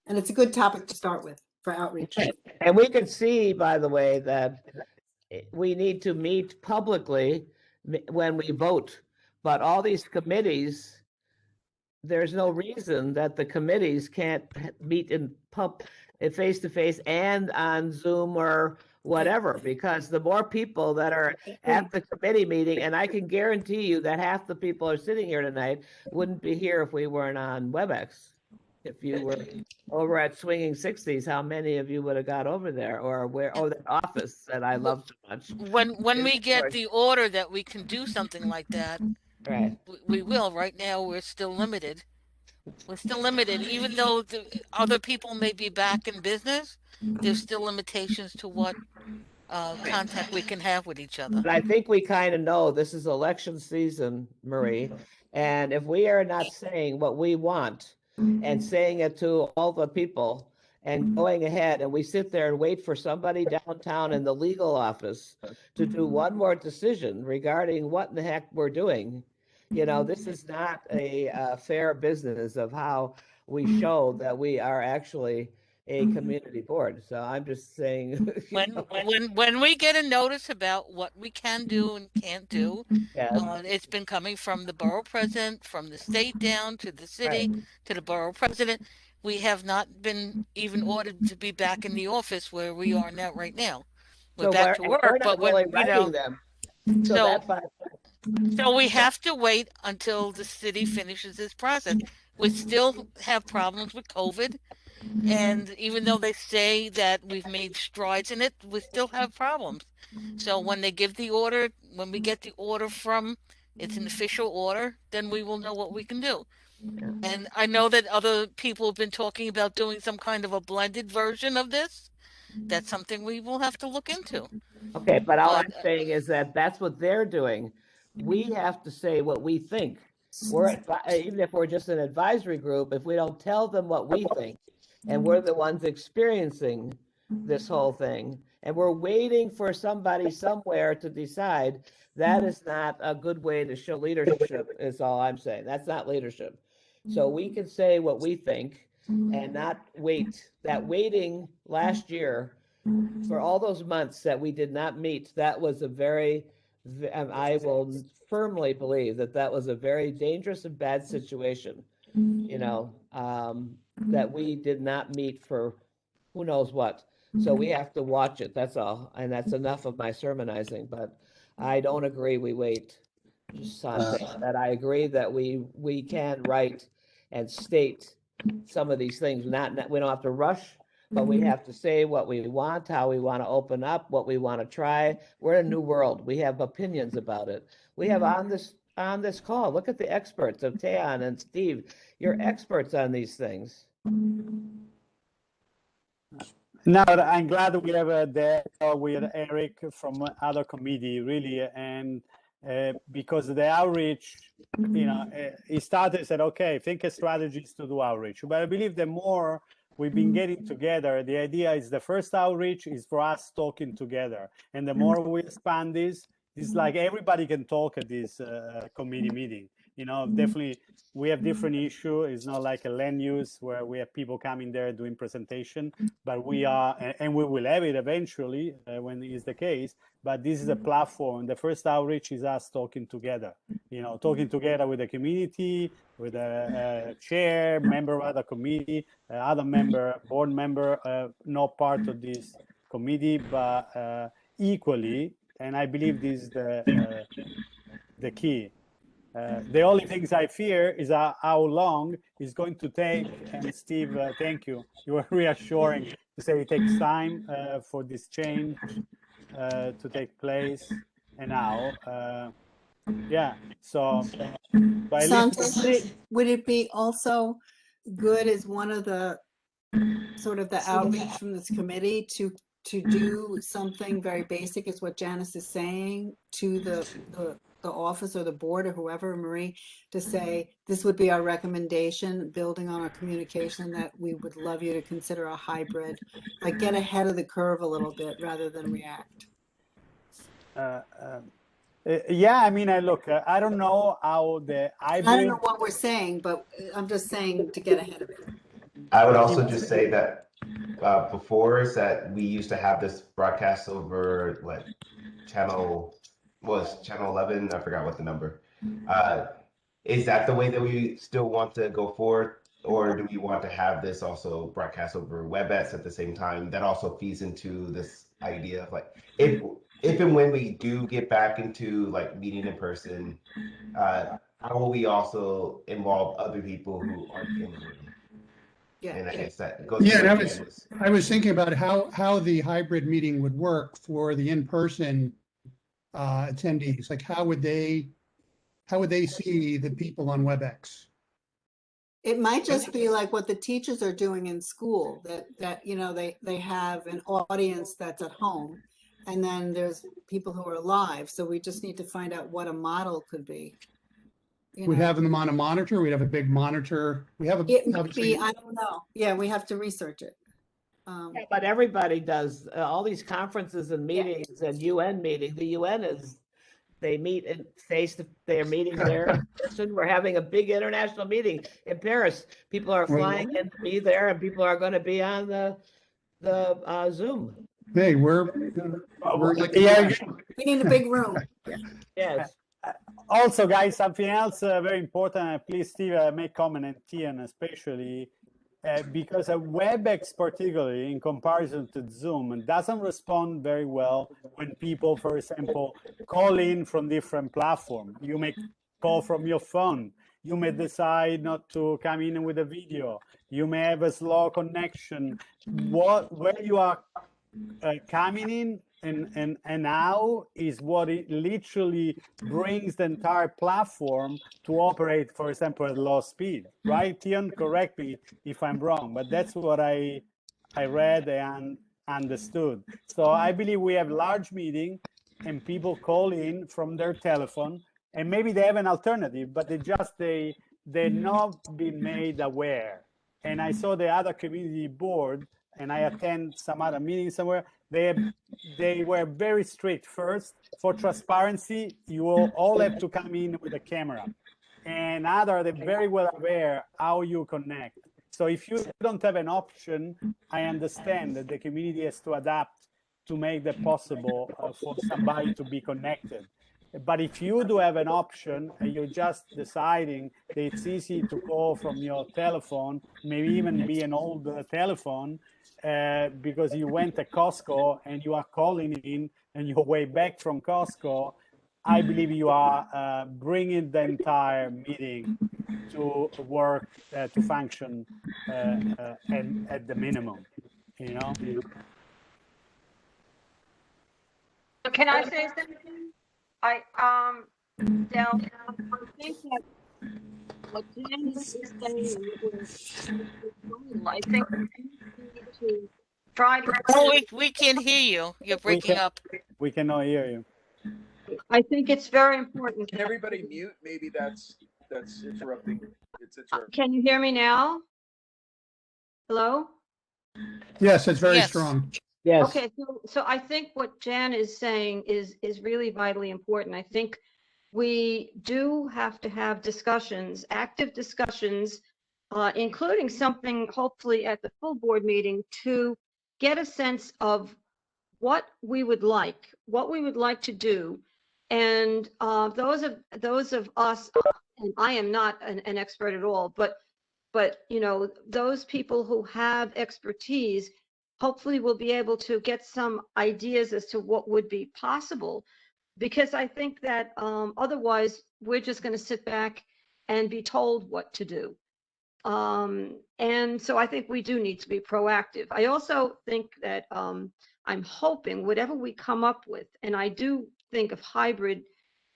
it's a good topic to start with for outreach. And we can see, by the way, that we need to meet publicly when we vote, but all these committees, there's no reason that the committees can't meet in face-to-face and on Zoom or whatever, because the more people that are at the committee meeting, and I can guarantee you that half the people are sitting here tonight wouldn't be here if we weren't on WebEx. If you were over at Swinging 60s, how many of you would have got over there, or the office that I love so much? When we get the order that we can do something like that, right, we will. Right now, we're still limited. Even though the other people may be back in business, there's still limitations to what contact we can have with each other. But I think we kind of know this is election season, Marie, and if we are not saying what we want and saying it to all the people and going ahead, and we sit there and wait for somebody downtown in the legal office to do one more decision regarding what in the heck we're doing, this is not a fair business of how we show that we are actually a community board. So I'm just saying, when we get a notice about what we can do and can't do, yes, it's been coming from the borough president, from the state down to the city, to the borough president. We have not been even ordered to be back in the office where we are now. Right now, we're so back to work, we're but not really writing them. So we have to wait until the city finishes this process. We still have problems with COVID. And even though they say that we've made strides in it, we still have problems. So when they give the order, when we get the order from, it's an official order, then we will know what we can do. And I know that other people have been talking about doing some kind of a blended version of this. that's something we will have to look into. Okay, but all I'm But, saying is that that's what they're doing. We have to say what we think. Even if we're just an advisory group, if we don't tell them what we think, and we're the ones experiencing this whole thing, and we're waiting for somebody somewhere to decide, that is not a good way to show leadership, is all I'm saying. That's not leadership. So we can say what we think and not wait. That waiting last year for all those months that we did not meet, that was a very, I will firmly believe that that was a very dangerous and bad situation, that we did not meet for who knows what. So we have to watch it, that's all. And that's enough of my sermonizing, but I don't agree we wait. Just on that, I agree that we can write and state some of these things, we don't have to rush, but we have to say what we want, how we want to open up, what we want to try. We're in a new world. We have opinions about it. We have on this call, look at the experts of Taeon and Steve. You're experts on these things. No, I'm glad we have there with Eric from other committee, really, and because the outreach, he started said, okay, think of strategies to do outreach. But I believe the more we've been getting together, the idea is the first outreach is for us talking together, and the more we expand this, it's like everybody can talk at this committee meeting. Definitely we have different issue. It's not like a land use where we have people coming there doing presentation, but we are, and we will have it eventually when it is the case, but this is a platform. The first outreach is us talking together, talking together with the community, with a chair, member of the committee, other member, board member, not part of this committee, but equally, and I believe this is the key. The only things I fear is how long it's going to take. And Steve, thank you. You were reassuring to say it takes time for this change to take place. And now, so by Santos, would it be also good as one of the sort of the outreach from this committee to do something very basic, is what Janice is saying, to the office or the board or whoever, Marie, to say, this would be our recommendation, building on our communication, that we would love you to consider a hybrid, like get ahead of the curve a little bit rather than react. Yeah, I mean, I don't know how the hybrid. I don't know what we're saying, but I'm just saying to get ahead of it. I would also just say that before is that we used to have this broadcast over channel 11. I forgot what the number. Is that the way that we still want to go forward, or do we want to have this also broadcast over WebEx at the same time? That also feeds into this idea of if and when we do get back into meeting in person, how will we also involve other people who aren't in the room? Yeah. And I guess that goes. Yeah, and I was thinking about how the hybrid meeting would work for the in-person attendees. Like how would they see the people on WebEx? It might just be like what the teachers are doing in school, that they have an audience that's at home, and then there's people who are live. So we just need to find out what a model could be. We'd have them on a monitor. We'd have a big monitor. It might be, I don't know. Yeah, we have to research it. Yeah, but everybody does all these conferences and meetings and UN meetings. The UN they meet in they're meeting there in person. We're having a big international meeting in Paris. People are flying in to be there, and people are going to be on the Zoom. Hey, we're we need a big room. Yes. Also, guys, something else very important. Please, Steve, make comment, and Tian especially, because WebEx, particularly in comparison to Zoom, doesn't respond very well when people, for example, call in from different platforms. You may call from your phone. You may decide not to come in with a video. You may have a slow connection. Where you are coming in and now is what it literally brings the entire platform to operate, for example, at low speed, right? Tian, correct me if I'm wrong, but that's what I read, and understood. So I believe we have large meeting and people call in from their telephone, and maybe they have an alternative, but they're not being made aware. And I saw the other community board, and I attend some other meeting somewhere. They were very strict. First, for transparency, you will all have to come in with a camera. And other, they're very well aware how you connect. So if you don't have an option, I understand that the community has to adapt to make that possible for somebody to be connected. But if you do have an option and you're just deciding that it's easy to call from your telephone, maybe even be an old telephone, because you went to Costco and you are calling in and you're way back from Costco, I believe you are bringing the entire meeting to work, to function and at the minimum, you know? Can I say something? Del, I think that what Jen is saying was, I think we need to try to. Oh, we can't hear you. You're breaking up. We cannot hear you. I think it's very important. Can everybody mute? Maybe that's interrupting. It's interrupting. Can you hear me now? Hello? Yes, it's very Yes. strong. Yes. Okay, so I think what Jan is saying is really vitally important. I think we do have to have discussions, active discussions, including something hopefully at the full board meeting to get a sense of what we would like to do. And those of us, and I am not an expert at all, but you know, those people who have expertise hopefully will be able to get some ideas as to what would be possible, because I think that otherwise we're just going to sit back and be told what to do. And so I think we do need to be proactive. I also think that I'm hoping whatever we come up with, and I do think of hybrid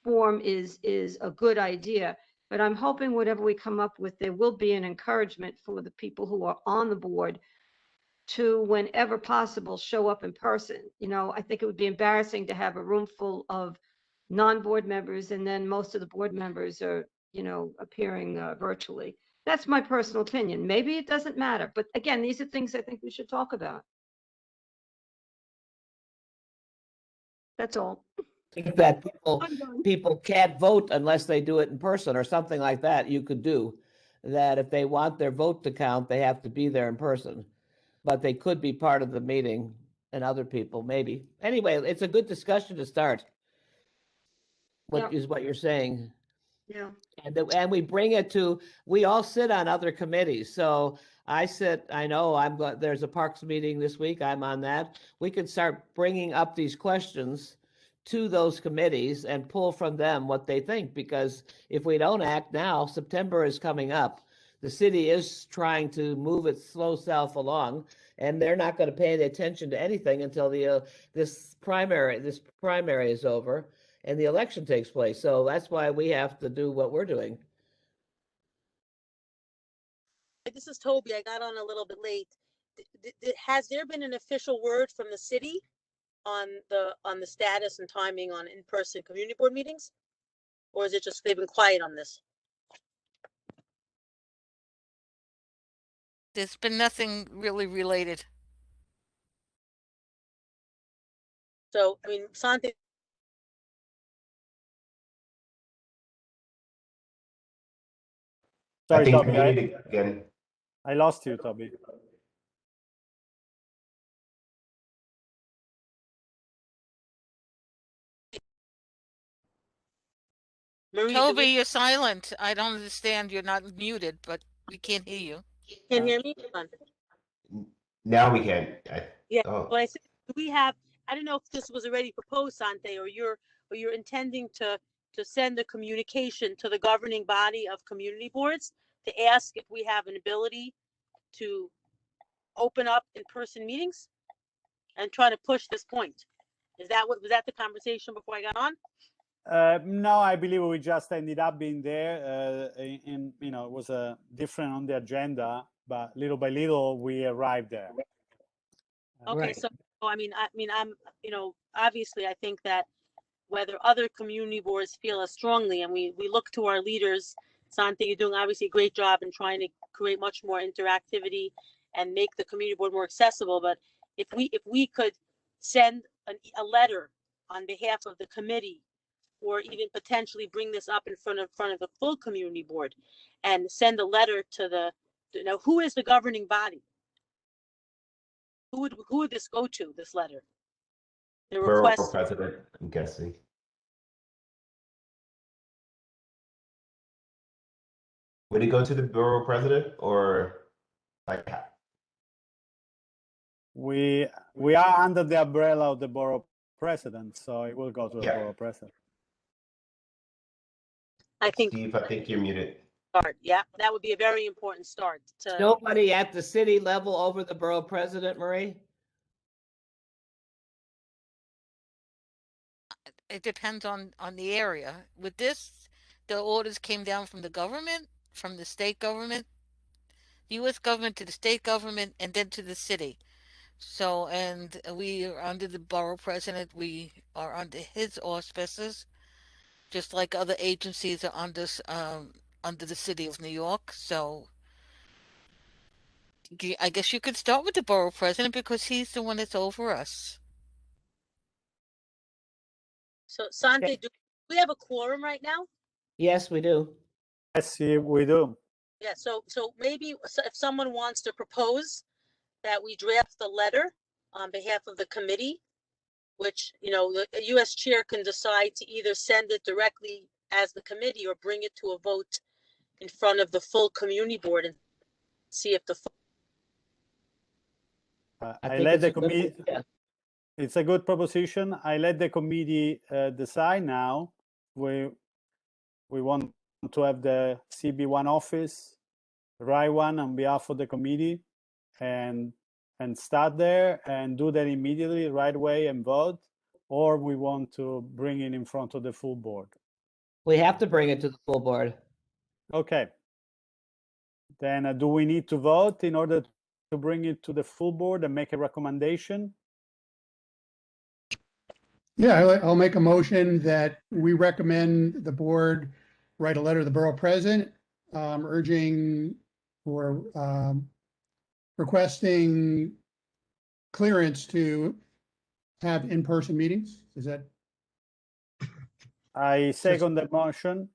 form is a good idea, but I'm hoping whatever we come up with, there will be an encouragement for the people who are on the board to, whenever possible, show up in person. You know, I think it would be embarrassing to have a room full of non-board members and then most of the board members are, you know, appearing virtually. That's my personal opinion. Maybe it doesn't matter, but again, these are things I think we should talk about. That's all. I think that I'm done. people can't vote unless they do it in person or something like that. You could do that. If they want their vote to count, they have to be there in person, but they could be part of the meeting and other people maybe. Anyway, it's a good discussion to start. What is what you're saying. Yeah. And we bring it to, we all sit on other committees. So I know there's a parks meeting this week. I'm on that. We can start bringing up these questions to those committees and pull from them what they think, because if we don't act now, September is coming up. The city is trying to move its slow self along, and they're not going to pay any attention to anything until this primary is over and the election takes place. So that's why we have to do what we're doing. This is Toby. I got on a little bit late. Has there been an official word from the city on the status and timing on in-person community board meetings? Or is it just they've been quiet on this? There's been nothing really related. So, I mean, Santi, I Sorry, think Toby, community, again, I lost you, Toby. Marie, Toby, you're silent. I don't understand. You're not muted, but we can't hear you. can hear me? Hold on. now we can. Yeah, Oh. but I said, do we have, I don't know if this was already proposed, Sante, or you're intending to send a communication to the governing body of community boards to ask if we have an ability to open up in-person meetings and try to push this point. Was that the conversation before I got on? No, I believe we just ended up being there. In you know, it was different on the agenda, but little by little we arrived there. Okay, Right. so I'm, obviously, I think that whether other community boards feel as strongly, and we look to our leaders, Sante, you're doing obviously a great job in trying to create much more interactivity and make the community board more accessible. But if we could send a letter on behalf of the committee, or even potentially bring this up in front of the full community board, and send a letter to who is the governing body? Who would this go to, this letter? The Borough request. president, I'm guessing. Would it go to the borough president or like? We are under the umbrella of the borough president, so it will go to the Yeah. borough president. I think Steve, I think you're muted. start. Yeah, that would be a very important start. Nobody at the city level over the borough president, Marie? It depends on the area. With this, the orders came down from the government, from the state government, the U.S. government to the state government, and then to the city. So, and we are under the borough president. We are under his auspices, just like other agencies are under the city of New York. So, I guess you could start with the borough president because he's the one that's over us. So Sante, do we have a quorum right now? Yes, we do. Yes, we do. Yeah, so maybe if someone wants to propose that we draft the letter on behalf of the committee, which, the US chair can decide to either send it directly as the committee or bring it to a vote in front of the full community board and see if the I let the it's a good committee. idea. It's a good proposition. I let the committee decide now. We want to have the CB1 office, write one on behalf of the committee, and start there and do that immediately, right away, and vote, or we want to bring it in front of the full board. We have to bring it to the full board. Okay. Then do we need to vote in order to bring it to the full board and make a recommendation? Yeah, I'll make a motion that we recommend the board write a letter to the borough president urging or requesting clearance to have in-person meetings. Is that? I second the motion.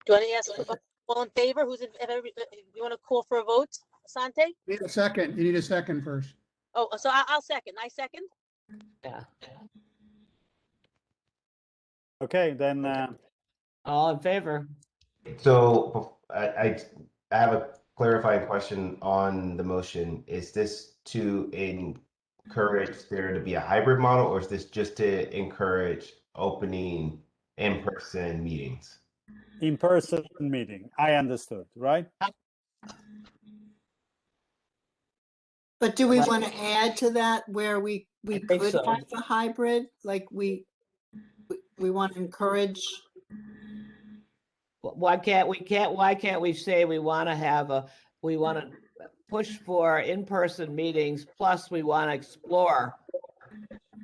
Do you want to ask all in favor? You want to call for a vote, Sante? You need a second. You need a second first. Oh, so I'll second. I second. Yeah. Okay, then. All in favor? So I have a clarifying question on the motion. Is this to encourage there to be a hybrid model, or is this just to encourage opening in-person meetings? In-person meeting. I understood, right? But do we Well- want to add to that where we think could so. have a hybrid? Like we want to encourage, Why can't we say we want to push for in-person meetings, plus we want to explore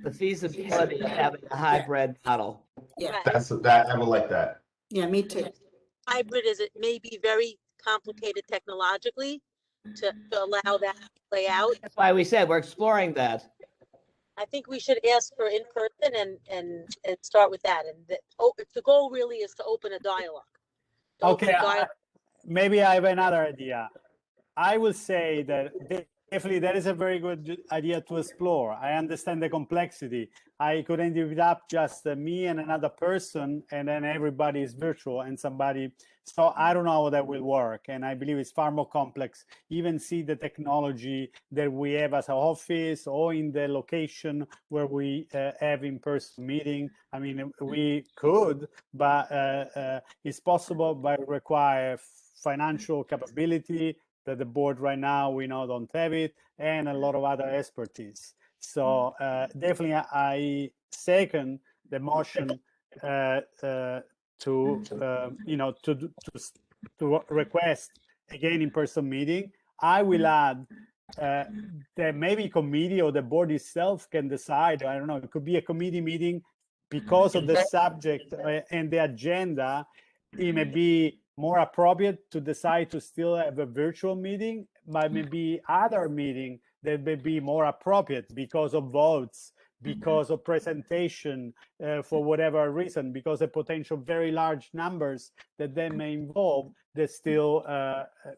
the feasibility of having a hybrid model? yeah, That I would like that. yeah, me too. Hybrid it may be very complicated technologically to allow that to play out. That's why we said we're exploring that. I think we should ask for in person and start with that. And the goal really is to open a dialogue. To open Okay, a dialogue. maybe I have another idea. I will say that definitely that is a very good idea to explore. I understand the complexity. I could end it up just me and another person, and then everybody is virtual and somebody. So I don't know how that will work. And I believe it's far more complex. Even see the technology that we have as an office or in the location where we have in-person meeting. I mean, we could, but it's possible, but require financial capability that the board right now, we know don't have it, and a lot of other expertise. So definitely I second the motion to request again in-person meeting. I will add that maybe committee or the board itself can decide. I don't know. It could be a committee meeting because of the subject and the agenda. It may be more appropriate to decide to still have a virtual meeting, but maybe other meeting that may be more appropriate because of votes, because of presentation, for whatever reason, because of potential very large numbers that they may involve, that still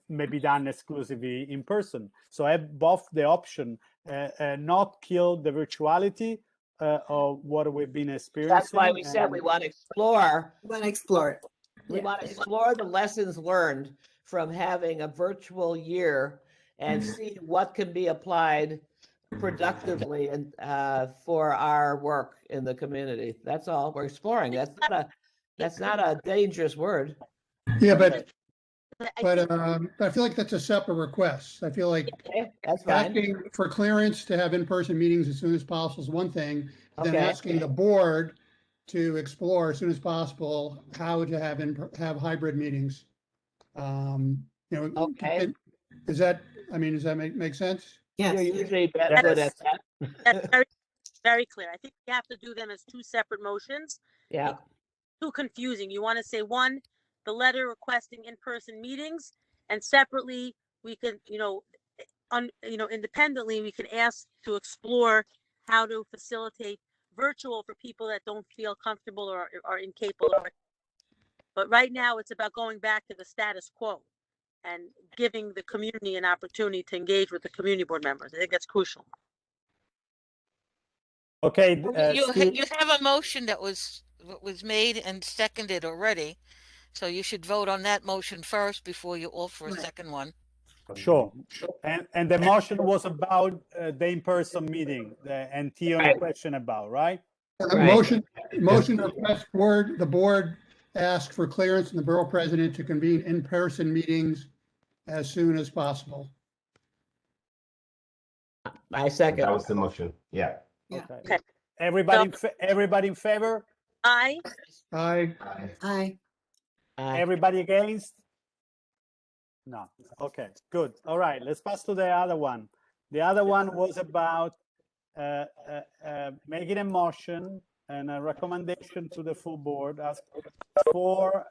may be done exclusively in person. So have both the option, not kill the virtuality of what we've been experiencing. That's why we said we want to explore. Want to explore it. We Yeah. want to explore the lessons learned from having a virtual year and see what can be applied productively and for our work in the community. That's all we're exploring. That's not a dangerous word. Yeah, but I I feel like that's a separate request. I feel like Okay, that's fine. asking for clearance to have in-person meetings as soon as possible is one thing. Then Okay. asking the board to explore as soon as possible how to have hybrid meetings. Okay. Does that make sense? You're Yes. usually good Yes. at that. That's very, very clear. I think we have to do them as two separate motions. Yeah, Too confusing. You want to say one, the letter requesting in-person meetings, and separately, we can, independently, we can ask to explore how to facilitate virtual for people that don't feel comfortable or are incapable. But right now, it's about going back to the status quo and giving the community an opportunity to engage with the community board members. I think that's crucial. Okay, Steve, You have a motion that was made and seconded already. So you should vote on that motion first before you offer a Right. second one. sure. And the motion was about the in-person meeting, and Tion Right. question about, right? Right. Motion to request the board ask for clearance from the borough president to convene in-person meetings as soon as possible. I second. That was the motion. Yeah. Yeah. Okay. Everybody in favor? I, Aye. Aye. Everybody against? No. Okay, good. All right, let's pass to the other one. The other one was about making a motion and a recommendation to the full board as for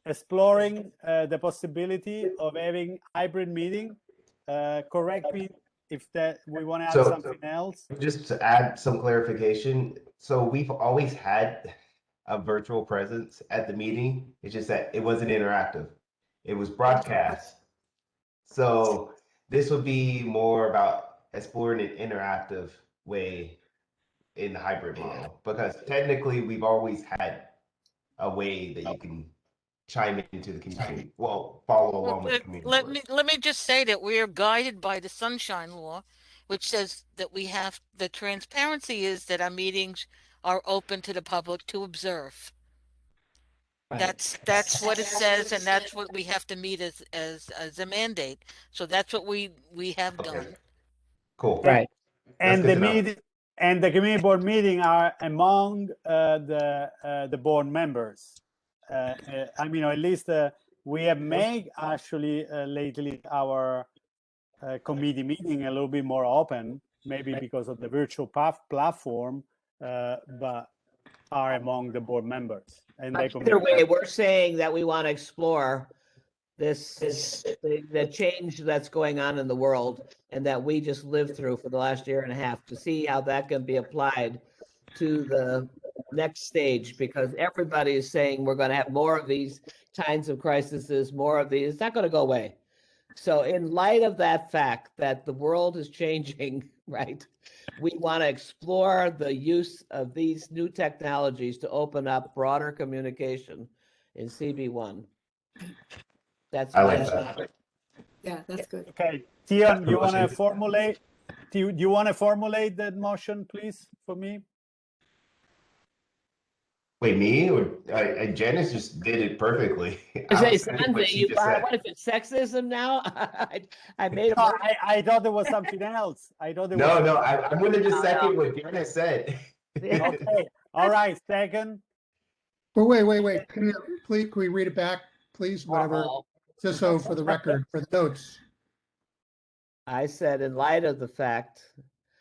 exploring the possibility of having hybrid meeting. Correct me if that we want to add So- something else. Just to add some clarification, so we've always had a virtual presence at the meeting. It's just that it wasn't interactive. It was broadcast. So this would be more about exploring an interactive way in the hybrid model, because technically we've always had a way that you can chime into the community. Well, follow along with the community. Let me just say that we are guided by the Sunshine Law, which says that the transparency is that our meetings are open to the public to observe. Right. That's what it says, and that's what we have to meet as a mandate. So that's what we have Okay. done. Cool. Right. And good the to know. meeting and the community board meeting are among the board members. I mean, or at least we have made actually lately our committee meeting a little bit more open, maybe because of the virtual platform, but are among the board members. And they Either way, we're saying that we want to explore the change that's going on in the world and that we just lived through for the last year and a half to see how that can be applied to the next stage, because everybody is saying we're going to have more of these kinds of crises, more of these. It's not going to go away. So in light of that fact that the world is changing, right, we want to explore the use of these new technologies to open up broader communication in CB1. That's I my like that. Yeah, that's good. Okay, Tion, you want to Motion. formulate? Do you want to formulate that motion, please, for me? Wait, me or Janice just did it perfectly. I say, was saying what Sanjay, she you just said. what if it's sexism now? I made No, a I thought there was something else. I thought there No, was. no, I'm gonna just No, second no. what Janice said. Okay, all right, second. But wait. Can we read it back, please, whatever, Uh-oh. just so for the record, for the notes. I said, in light of the fact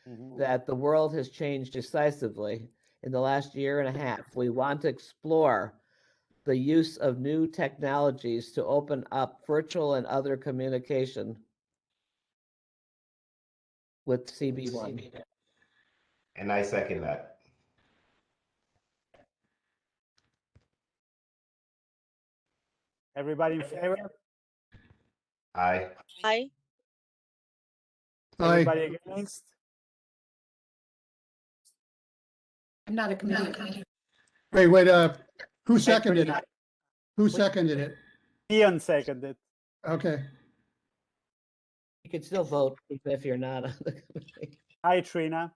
Mhm. that the world has changed decisively in the last year and a half, we want to explore the use of new technologies to open up virtual and other communication with CB1. And I second that. Everybody in favor? Aye. Aye. Aye. Everybody against? I'm not a committee. Wait, who seconded it? Who seconded it? Ian seconded. Okay, You can still vote even if you're not on the committee. Hi, Trina.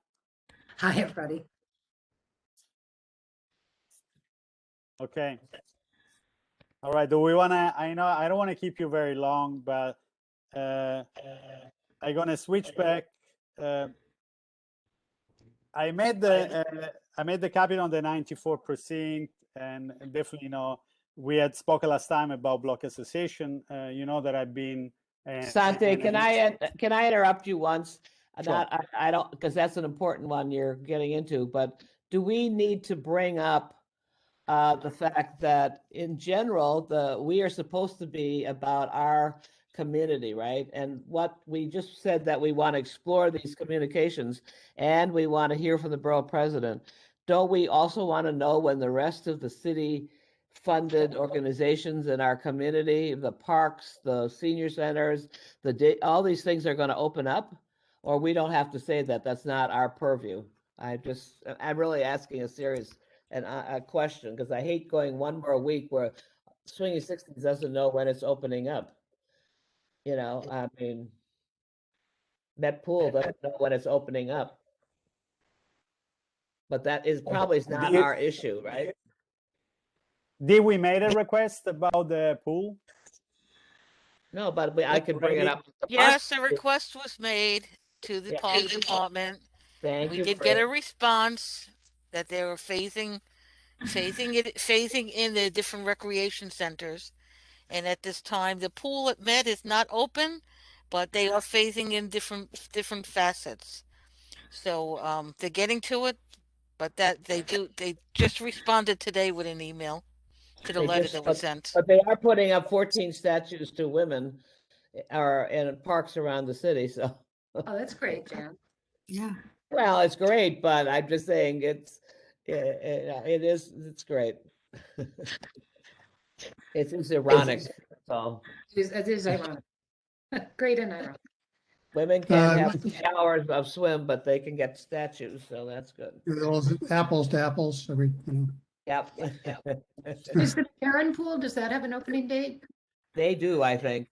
Hi, everybody. Okay. All right. Do we want to? I know I don't want to keep you very long, but I'm gonna switch back. I made the cabinet on the 94%, and definitely, we had spoken last time about block association. You know that I've been. Sante, can I interrupt you once? Sure. Not, I don't, because that's an important one you're getting into, but do we need to bring up the fact that in general, we are supposed to be about our community, right? And what we just said that we want to explore these communications and we want to hear from the borough president. Don't we also want to know when the rest of the city funded organizations in our community, the parks, the senior centers, all these things are going to open up? Or we don't have to say that, that's not our purview? I'm really asking a serious a question, because I hate going one more week where Swinging Sixties doesn't know when it's opening up. I mean, that pool doesn't know when it's opening up. But that is probably not our issue, right? Did we made a request about the pool? No, but I could bring it up. Yes, a request was made to the Yeah. park department. Thank We you. did get a response that they were phasing in the different recreation centers. And at this time, the pool at Met is not open, but they are phasing in different facets. So they're getting to it, but they just responded today with an email to the letter that was sent. But they are putting up 14 statues to women in parks around the city. So, Oh, that's great, Jan. Yeah. well, it's great, but I'm just saying it's great. It's ironic. So It is ironic. Great and ironic. women can't have 3 hours of swim, but they can get statues. So that's good. those apples to apples, Yep. Is the Karen pool, does that have an opening date? They do, I think.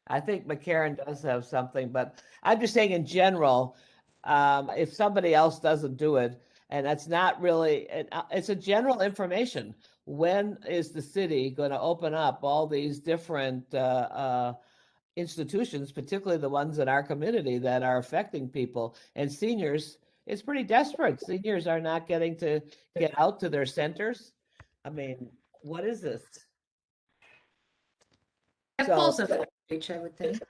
I think McCarran does have something, but I'm just saying in general, if somebody else doesn't do it, and that's not really, it's a general information. When is the city going to open up all these different institutions, particularly the ones in our community that are affecting people and seniors? It's pretty desperate. Seniors are not getting to get out to their centers. I mean, what is this? That So- falls under H, I would think.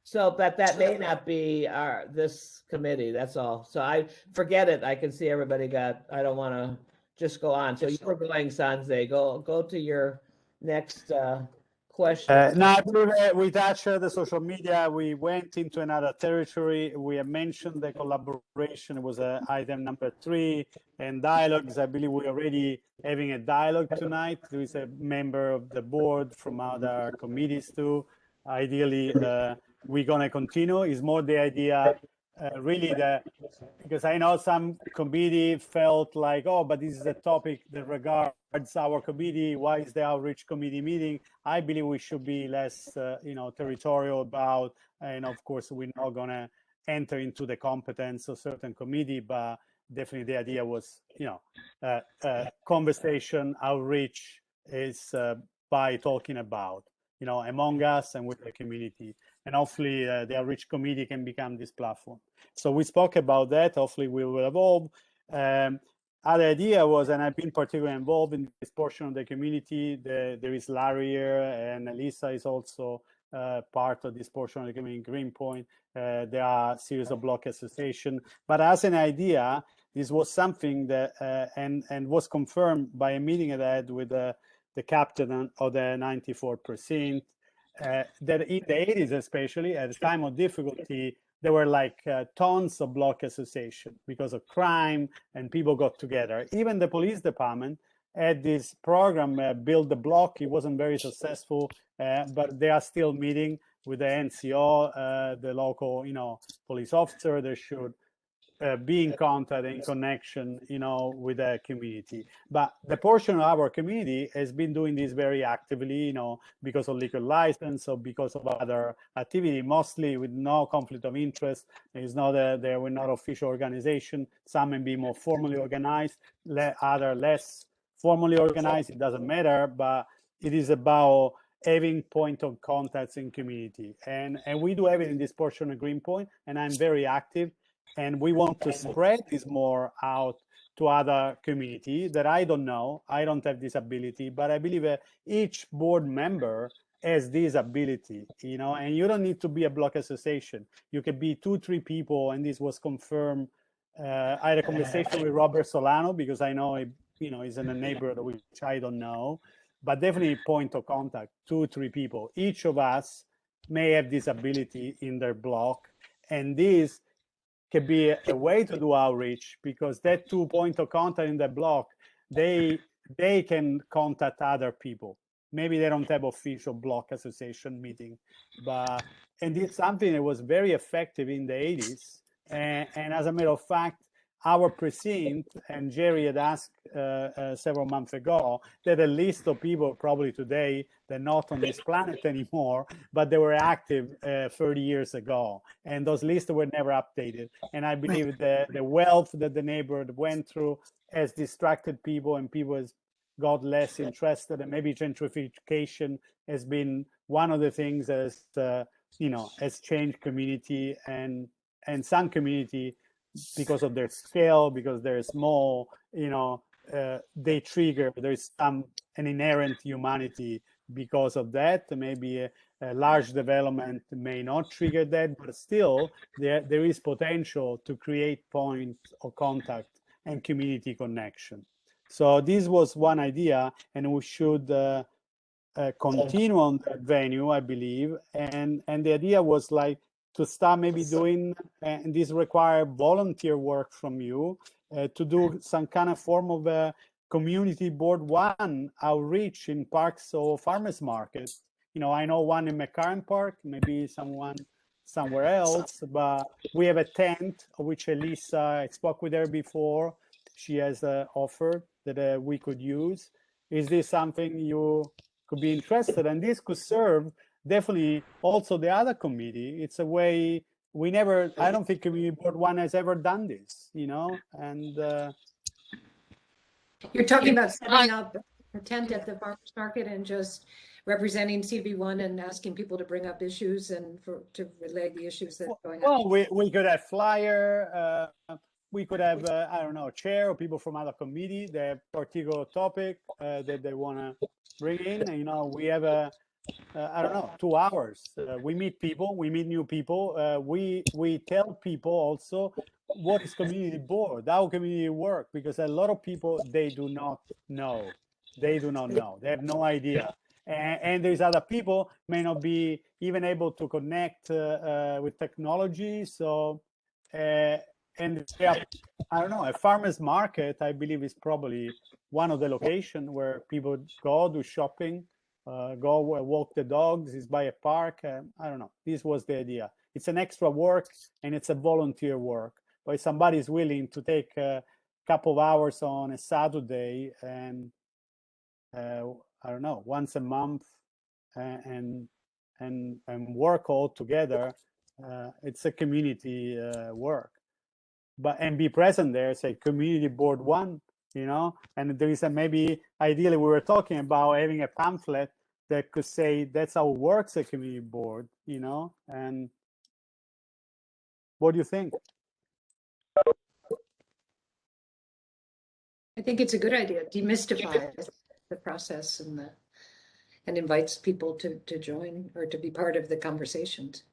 So, but that may not be this committee, that's all. So I forget it. I can see everybody I don't want to just go on. So you were going, Sanze, go to your next question. No, I believe we touched the social media. We went into another territory. We have mentioned the collaboration. It was item number 3, and dialogues. I believe we're already having a dialogue tonight. There is a member of the board from other committees too. Ideally, we're going to continue. It's more the idea, really, because I know some committee felt like, oh, but this is a topic that regards our committee. Why is the outreach committee meeting? I believe we should be less, territorial about, and of course, we're not going to enter into the competence of certain committee, but definitely the idea was, conversation, outreach is by talking about, among us and with the community. And hopefully the outreach committee can become this platform. So we spoke about that. Hopefully we will evolve. other idea was, and I've been particularly involved in this portion of the community. There is Larry here, and Elisa is also part of this portion of the community. Greenpoint, there are a series of block association. But as an idea, this was something that and was confirmed by a meeting that I had with the captain of the 94%. That in the 80s, especially at the time of difficulty, there were like tons of block association because of crime, and people got together. Even the police department had this program, Build the Block. It wasn't very successful, but they are still meeting with the NCO, the local, police officer. They should be in contact and in connection, with the community. But the portion of our community has been doing this very actively, because of liquor license or because of other activity, mostly with no conflict of interest. It's not they were not official organization. Some may be more formally organized, other less formally organized. It doesn't matter, but it is about having point of contacts in community. And we do have it in this portion of Greenpoint, and I'm very active. And we want to spread this more out to other community that I don't know. I don't have this ability, but I believe each board member has this ability, and you don't need to be a block association. You can be 2-3 people, and this was confirmed. I had a conversation with Robert Solano because I know, he's in a neighborhood which I don't know, but definitely point of contact, 2-3 people. Each of us may have this ability in their block, and this can be a way to do outreach, because that 2 point of contact in the block, they can contact other people. Maybe they don't have official block association meeting, and it's something that was very effective in the 80s. And as a matter of fact, our precinct, and Jerry had asked several months ago, that a list of people probably today, they're not on this planet anymore, but they were active 30 years ago. And those lists were never updated. And I believe the wealth that the neighborhood went through has distracted people, and people has got less interested. And maybe gentrification has been one of the things that has changed community, and some community, because of their scale, because they're small, they trigger, there's an inherent humanity because of that. Maybe a large development may not trigger that, but still there is potential to create points of contact and community connection. So this was one idea, and we should continue on that venue, I believe. And the idea was like to start maybe doing, and this require volunteer work from you, to do some kind of form of a community board one outreach in parks or farmers markets. I know one in McCarran Park, maybe someone somewhere else, but we have a tent, of which Elisa, I spoke with her before. She has offered that we could use. Is this something you could be interested in? And this could serve definitely also the other committee. It's a way I don't think community board one has ever done this, and You're talking about setting up a tent at the farmers market and just representing CB1 and asking people to bring up issues and to relay the issues that are going on. Well, we could have flyer, we could have, I don't know, chair or people from other committee, the particular topic that they want to bring in. We have I don't know, 2 hours. We meet people, we meet new people. We tell people also what is community board, how community work, because a lot of people, they do not know. They have no idea. And there's other people may not be even able to connect with technology. So, and I don't know, a farmer's market, I believe, is probably one of the locations where people go do shopping, go walk the dogs, is by a park. I don't know. This was the idea. It's an extra work, and it's a volunteer work. But if somebody is willing to take a couple of hours on a Saturday and I don't know, once a month, and work all together, it's a community work. And be present there, say community board one, and there is maybe ideally we were talking about having a pamphlet that could say that's how it works, a community board, and what do you think? think it's a good idea. Demystifies the process and invites people to join or to be part of the conversations.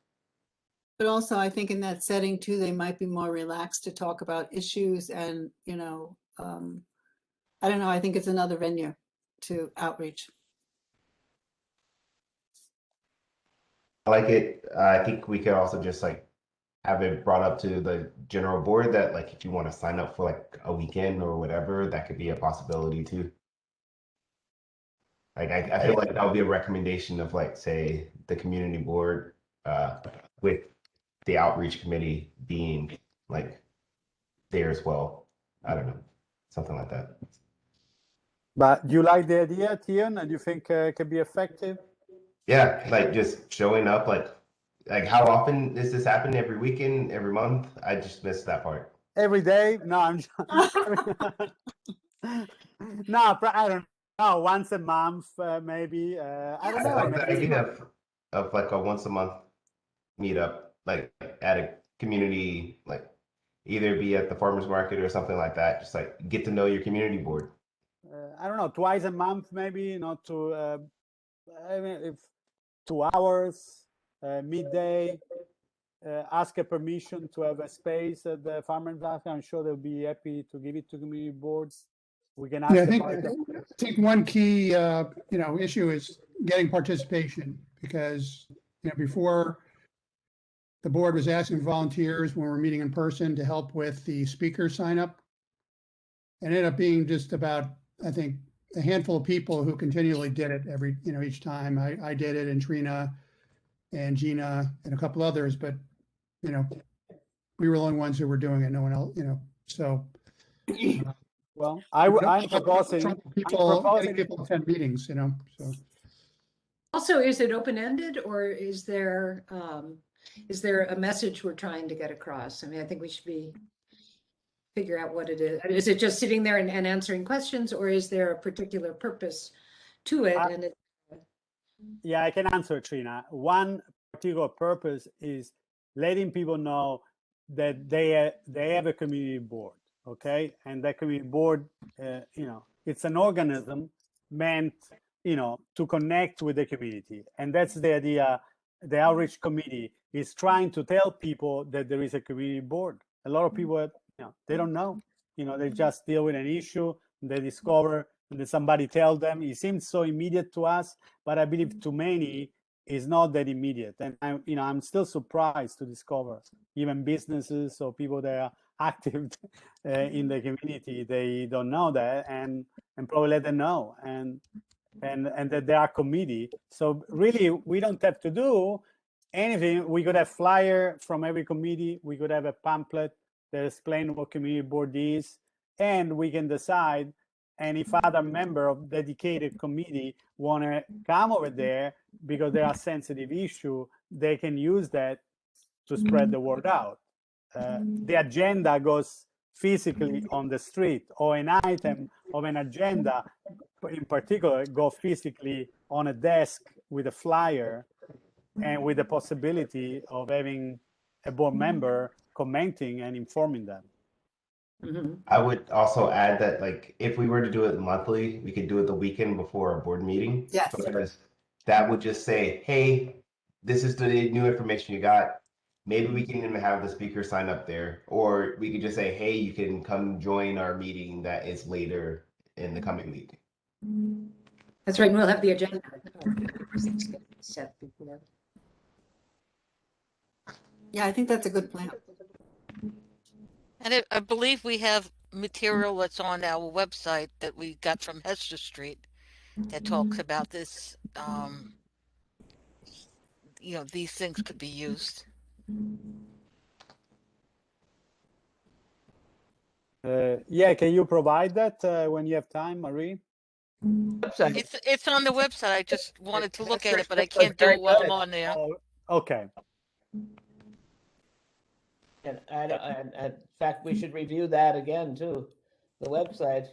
But also, I think in that setting too, they might be more relaxed to talk about issues and, you know, I don't know, I think it's another venue to outreach. I like it. I think we could also just like have it brought up to the general board that like if you want to sign up for like a weekend or whatever, that could be a possibility too. Like I feel like that would be a recommendation of like say the community board with the outreach committee being like there as well. I don't know, something like that. But do you like the idea, Tian? And do you think it can be effective? Yeah, like just showing up, like how often does this happen? Every weekend, every month? I just missed that part. Every day? No, I'm no, I don't know. Once a month, maybe. I don't I know. like the maybe. idea of like a once a month meetup, like at a community, like either be at the farmers market or something like that. Just like get to know your community board. I don't know, twice a month, maybe, not to, I mean, if 2 hours, midday, ask a permission to have a space at the farmers market. I'm sure they'll be happy to give it to community boards. We can ask Yeah, I about think one key, issue is getting participation because, before the board was asking volunteers when we were meeting in person to help with the speaker sign up. It ended up being just about, I think, a handful of people who continually did it each time. I did it, and Trina and Gina and a couple others, but, we were the only ones who were doing it. No one else, so. well, I'm proposing. Getting people to attend meetings, so. Also, is it open-ended or is there a message we're trying to get across? I mean, I think we should figure out what it is. Is it just sitting there and answering questions, or is there a particular purpose to it? Yeah, I can answer, Trina. One particular purpose is letting people know that they have a community board, okay? And that community board, it's an organism meant, to connect with the community. And that's the idea. The outreach committee is trying to tell people that there is a community board. A lot of people, they don't know. They just deal with an issue, they discover, and then somebody tell them. It seems so immediate to us, but I believe to many is not that immediate. And I'm still surprised to discover even businesses or people that are active in the community, they don't know that, and probably let them know, and that there are committee. So really, we don't have to do anything. We could have flyer from every committee. We could have a pamphlet that explains what community board is, and we can decide. And if other member of dedicated committee want to come over there because there are sensitive issue, they can use that to spread the word out. The agenda goes physically on the street, or an item of an agenda in particular go physically on a desk with a flyer and with the possibility of having a board member commenting and informing them. Mm-hmm. I would also add that like if we were to do it monthly, we could do it the weekend before our board meeting. Yes. Because that would just say, hey, this is the new information you got. Maybe we can even have the speaker sign up there, or we could just say, hey, you can come join our meeting that is later in the coming week. That's right. We'll have the agenda set before. Yeah, I think that's a good plan. And I believe we have material that's on our website that we got from Hester Street that talks about this. These things could be used. Yeah, can you provide that when you have time, Marie? Website. It's on the website. I just wanted to look at it, but I can't do it while I'm on there. Oh, okay. And in fact, we should review that again too, the website.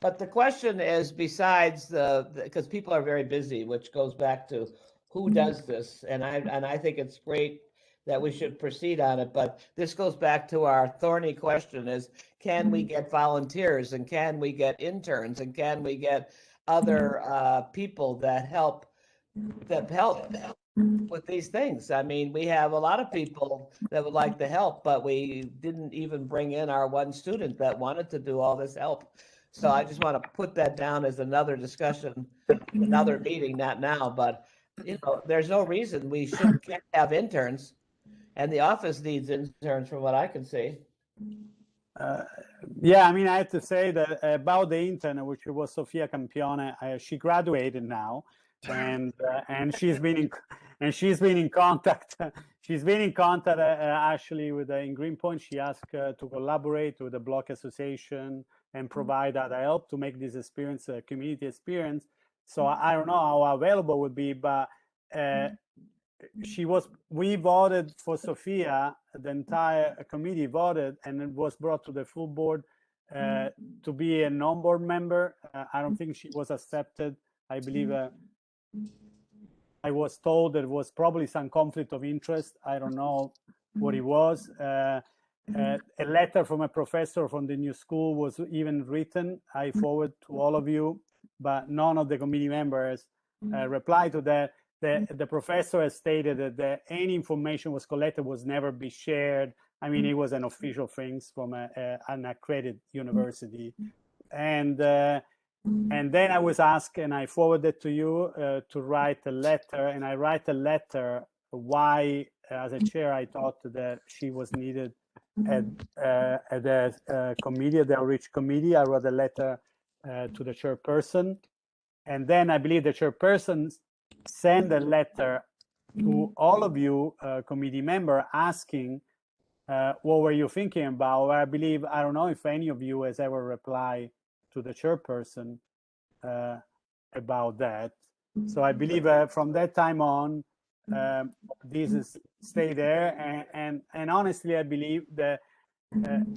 But the question is, besides because people are very busy, which goes back to who does this, and I think it's great that we should proceed on it. But this goes back to our thorny question is, can we get volunteers and can we get interns and can we get other people that help with these things? I mean, we have a lot of people that would like to help, but we didn't even bring in our one student that wanted to do all this help. So I just want to put that down as another discussion, another meeting, not now, but there's no reason we can't have interns, and the office needs interns from what I can see. Yeah, I mean, I have to say that about the intern, which was Sofia Campione, she graduated now, and she's been in contact. She's been in contact actually with in Greenpoint. She asked to collaborate with the Block Association and provide that help to make this experience a community experience. So I don't know how available it would be, but we voted for Sofia, the entire committee voted, and it was brought to the full board to be a non-board member. I don't think she was accepted. I believe I was told there was probably some conflict of interest. I don't know what it was. A letter from a professor from the new school was even written. I forward to all of you, but none of the committee members replied to that. The professor has stated that any information was collected was never be shared. I mean, it was an official thing from an accredited university. And then I was asked, and I forwarded to you to write a letter, and I write a letter why, as a chair, I thought that she was needed at the committee, the outreach committee. I wrote a letter to the chairperson, and then I believe the chairperson send a letter to all of you committee member asking what were you thinking about. I believe, I don't know if any of you has ever replied to the chairperson about that. So I believe from that time on, this is stay there. And honestly, I believe that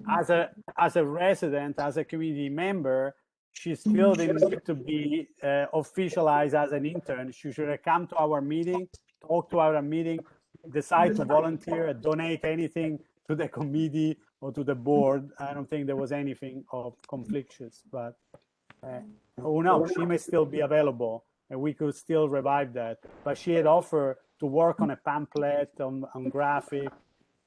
as a resident, as a community member, she still didn't need to be officialized as an intern. She should have come to our meeting, talk to our meeting, decide to volunteer, donate anything to the committee or to the board. I don't think there was anything of conflictions, but who knows? She may still be available and we could still revive that. But she had offered to work on a pamphlet, on graphic,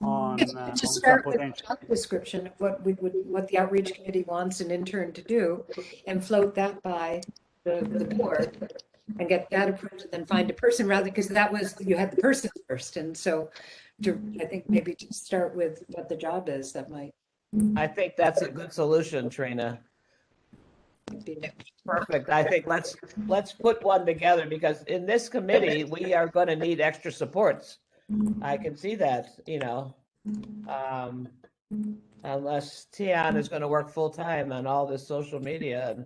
on To start with a potential. job description of what the outreach committee wants an intern to do, and float that by the board and get that approved, and then find a person, rather, because that was, you had the person first. And so I think maybe to start with what the job is, that might I think that's a good solution, Trina. be. Perfect. I think let's put one together, because in this committee, we are going to need extra supports. I can see that, unless Tian is going to work full time on all this social media,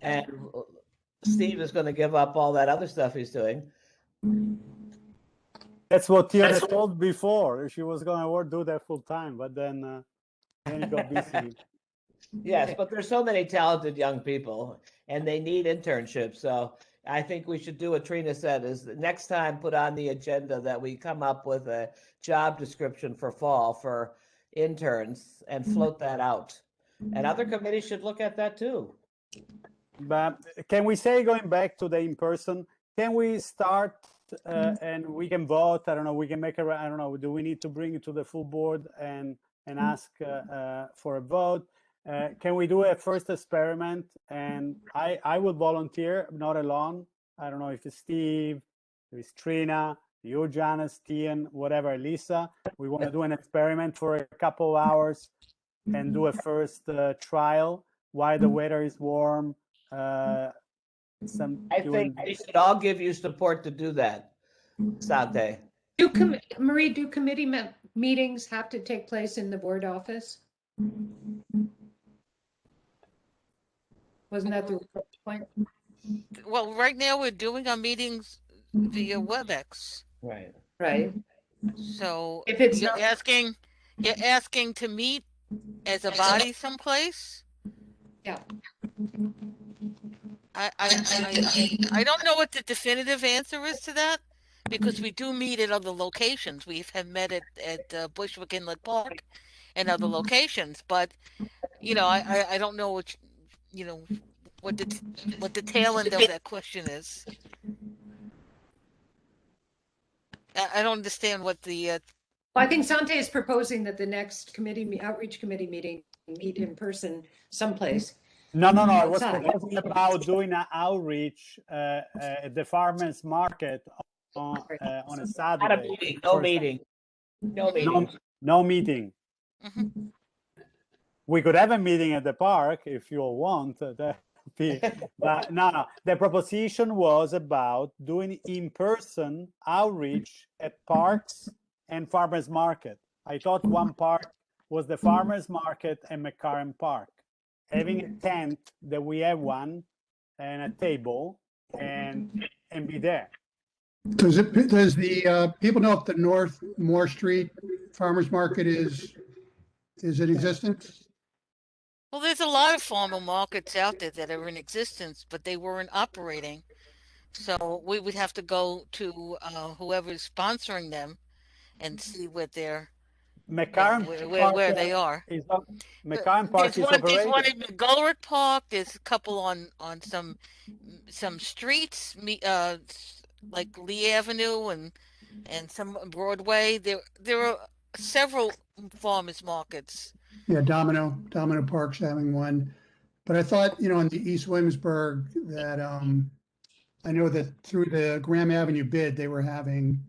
and Steve is going to give up all that other stuff he's doing. That's what Tia told before. She was going to do that full time, but then he got busy. Yes, but there's so many talented young people and they need internships. So I think we should do what Trina said, is the next time put on the agenda that we come up with a job description for fall for interns and float that out. And other committees should look at that too. But can we say, going back to the in-person, can we start and we can vote? I don't know, we can make I don't know, do we need to bring it to the full board and ask for a vote? Can we do a first experiment? And I would volunteer, not alone. I don't know if it's Steve, if it's Trina, you, Janice, Tian, whatever, Lisa. We want to do an experiment for a couple of hours and do a first trial while the weather is warm. I think we should all give you support to do that, Sante. Marie, do committee meetings have to take place in the board office? Wasn't that the point? Well, right now we're doing our meetings via WebEx. Right. Right. So If it's you're not- asking to meet as a body someplace? Yeah. I don't know what the definitive answer is to that, because we do meet at other locations. Have met at Bushwick Inlet Park and other locations, but I don't know you know, what the tail end of that question is. I don't understand what the Well, I think Sante is proposing that the next outreach committee meeting, meet in person someplace. No. I was Outside. proposing about doing an outreach at the farmers market on a Not a Saturday. meeting, no meeting. No meeting. No meeting. Mhm. We could have a meeting at the park if you all want. But no. The proposition was about doing in-person outreach at parks and farmers market. I thought one part was the farmers market and McCarran Park. Having a tent that we have one and a table and be there. Does the people know if the North Moore Street Farmers Market is in existence? Well, there's a lot of farmer markets out there that are in existence, but they weren't operating. So we would have to go to whoever's sponsoring them and see what they're McCarran where they are. McCarran Park There's is one operating. in McGolrick Park. There's a couple on some streets, like Lee Avenue and some on Broadway. There are several farmers markets. Yeah, Domino Park's having one. But I thought, in the East Williamsburg that I know that through the Graham Avenue bid, they were having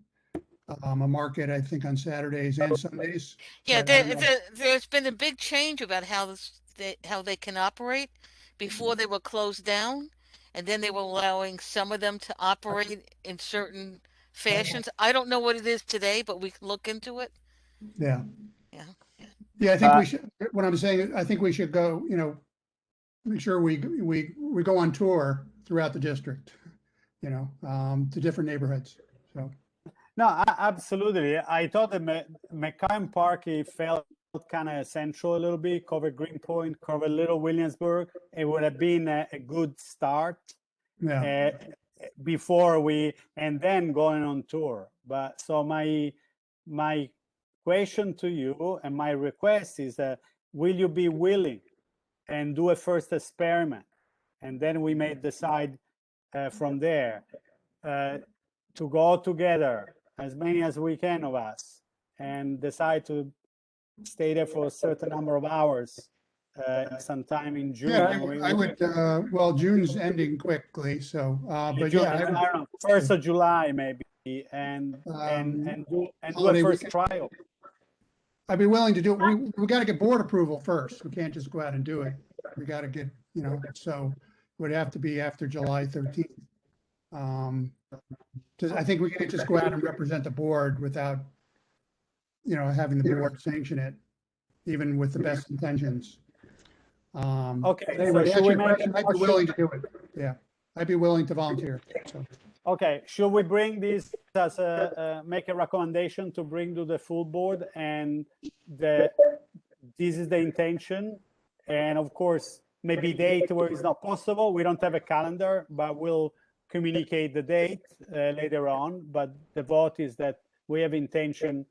a market, I think, on Saturdays and Sundays. Yeah, But I don't know. there's been a big change about how they can operate. Before they were closed down, and then they were allowing some of them to operate in certain fashions. I don't know what it is today, but we can look into it. Yeah. Yeah. Yeah, I think we should, what I'm saying, I think we should go, make sure we go on tour throughout the district, to different neighborhoods. So, No, absolutely. I thought that McCarran Park, it felt kind of central a little bit, cover Greenpoint, cover Little Williamsburg. It would have been a good start yeah. before and then going on tour. But so my question to you and my request is that will you be willing and do a first experiment, and then we may decide from there to go together, as many as we can of us, and decide to stay there for a certain number of hours sometime in June. Yeah, I would, well, June's ending quickly, so, but June, yeah. I don't know, 1st of July maybe, and do a holiday first weekend. trial. I'd be willing to do it. We got to get board approval first. We can't just go out and do it. We got to get, so it would have to be after July 13th. I think we can just go out and represent the board without, having the board sanction it, even with the best intentions. Okay, Anyway, so to should answer we your make question, a I'd be motion? willing to do it. Yeah, I'd be willing to volunteer. So, Okay, should we bring this as make a recommendation to bring to the full board, and this is the intention, and of course, maybe date where it's not possible. We don't have a calendar, but we'll communicate the date later on. But the vote is that we have intention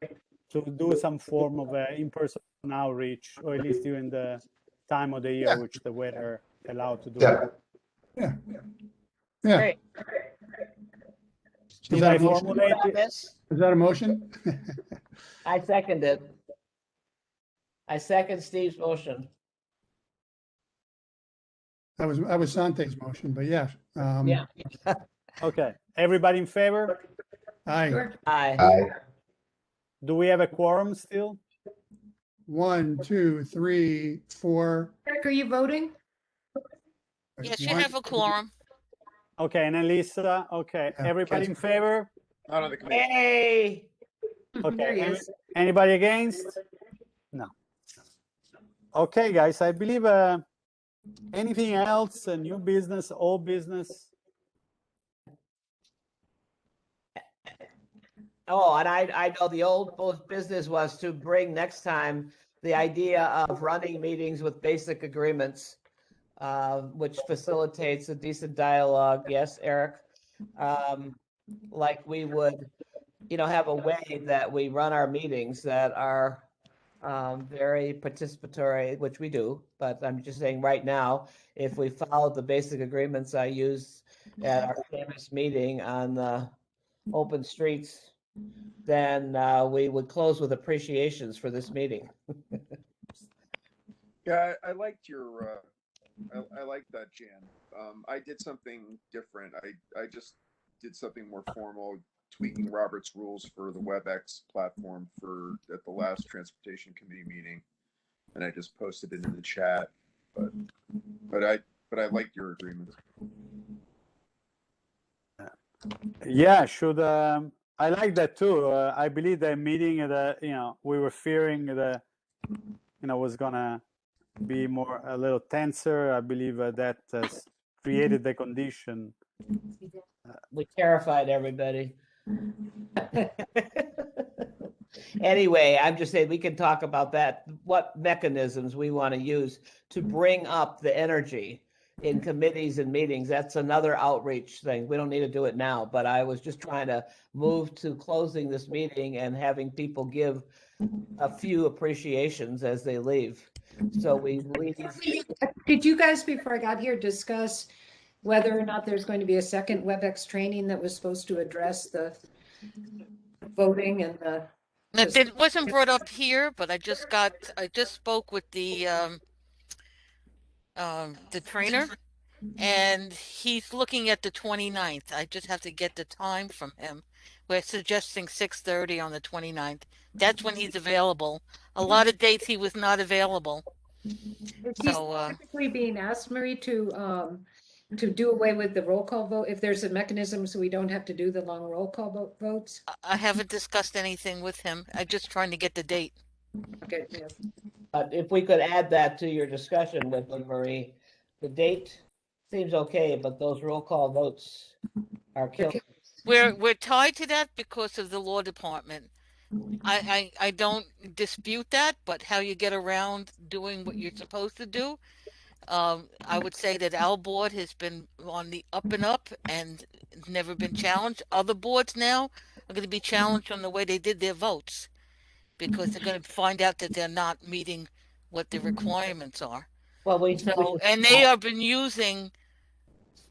to do some form of in-person outreach, or at least during the time of the year, Yeah. which the weather allowed to do. Yeah. yeah. Yeah. Great. Is Did that I a motion? formulate it? This, Is that a motion? I second it. I second Steve's motion. That was Sante's motion, but yeah. Yeah. Okay, everybody in favor? Aye. Sure. Aye. Aye. Do we have a quorum still? 1, 2, 3, 4. Eric, are you voting? Yes, you One- have a quorum. Okay, and Elisa, okay, Yeah, everybody in Council- favor? Not on the committee. Hey. There Okay, he is. anybody against? No. Okay, guys, I believe anything else, new business, old business? Oh, and I know the old business was to bring next time the idea of running meetings with basic agreements, which facilitates a decent dialogue. Yes, Eric. like we would, have a way that we run our meetings that are very participatory, which we do, but I'm just saying right now, if we followed the basic agreements I used at our famous meeting on the open streets, then we would close with appreciations for this meeting. Yeah, I liked your, I liked that, Jan. I did something different. I just did something more formal, tweaking Robert's rules for the WebEx platform at the last transportation committee meeting, and I just posted it in the chat. But I liked your agreement. Yeah, should I like that too. I believe that meeting that we were fearing that was gonna be a little tenser. I believe that has created the condition. We terrified everybody. Anyway, I'm just saying we can talk about that, what mechanisms we want to use to bring up the energy in committees and meetings. That's another outreach thing. We don't need to do it now, but I was just trying to move to closing this meeting and having people give a few appreciations as they leave. So we leave. Did you guys, before I got here, discuss whether or not there's going to be a second WebEx training that was supposed to address the voting and the? It wasn't brought up here, but I just spoke with the trainer, and he's looking at the 29th. I just have to get the time from him. We're suggesting 6:30 on the 29th. That's when he's available. A lot of dates he was not available. He's typically being asked, Marie, to do away with the roll call vote, if there's a mechanism so we don't have to do the long roll call votes. I haven't discussed anything with him. I'm just trying to get the date. Okay, yeah. But if we could add that to your discussion with them, Marie, the date seems okay, but those roll call votes are killing. We're tied to that because of the law department. I don't dispute that, but how you get around doing what you're supposed to do, I would say that our board has been on the up and up and never been challenged. Other boards now are going to be challenged on the way they did their votes because they're going to find out that they're not meeting what the requirements are. Well, and they have been using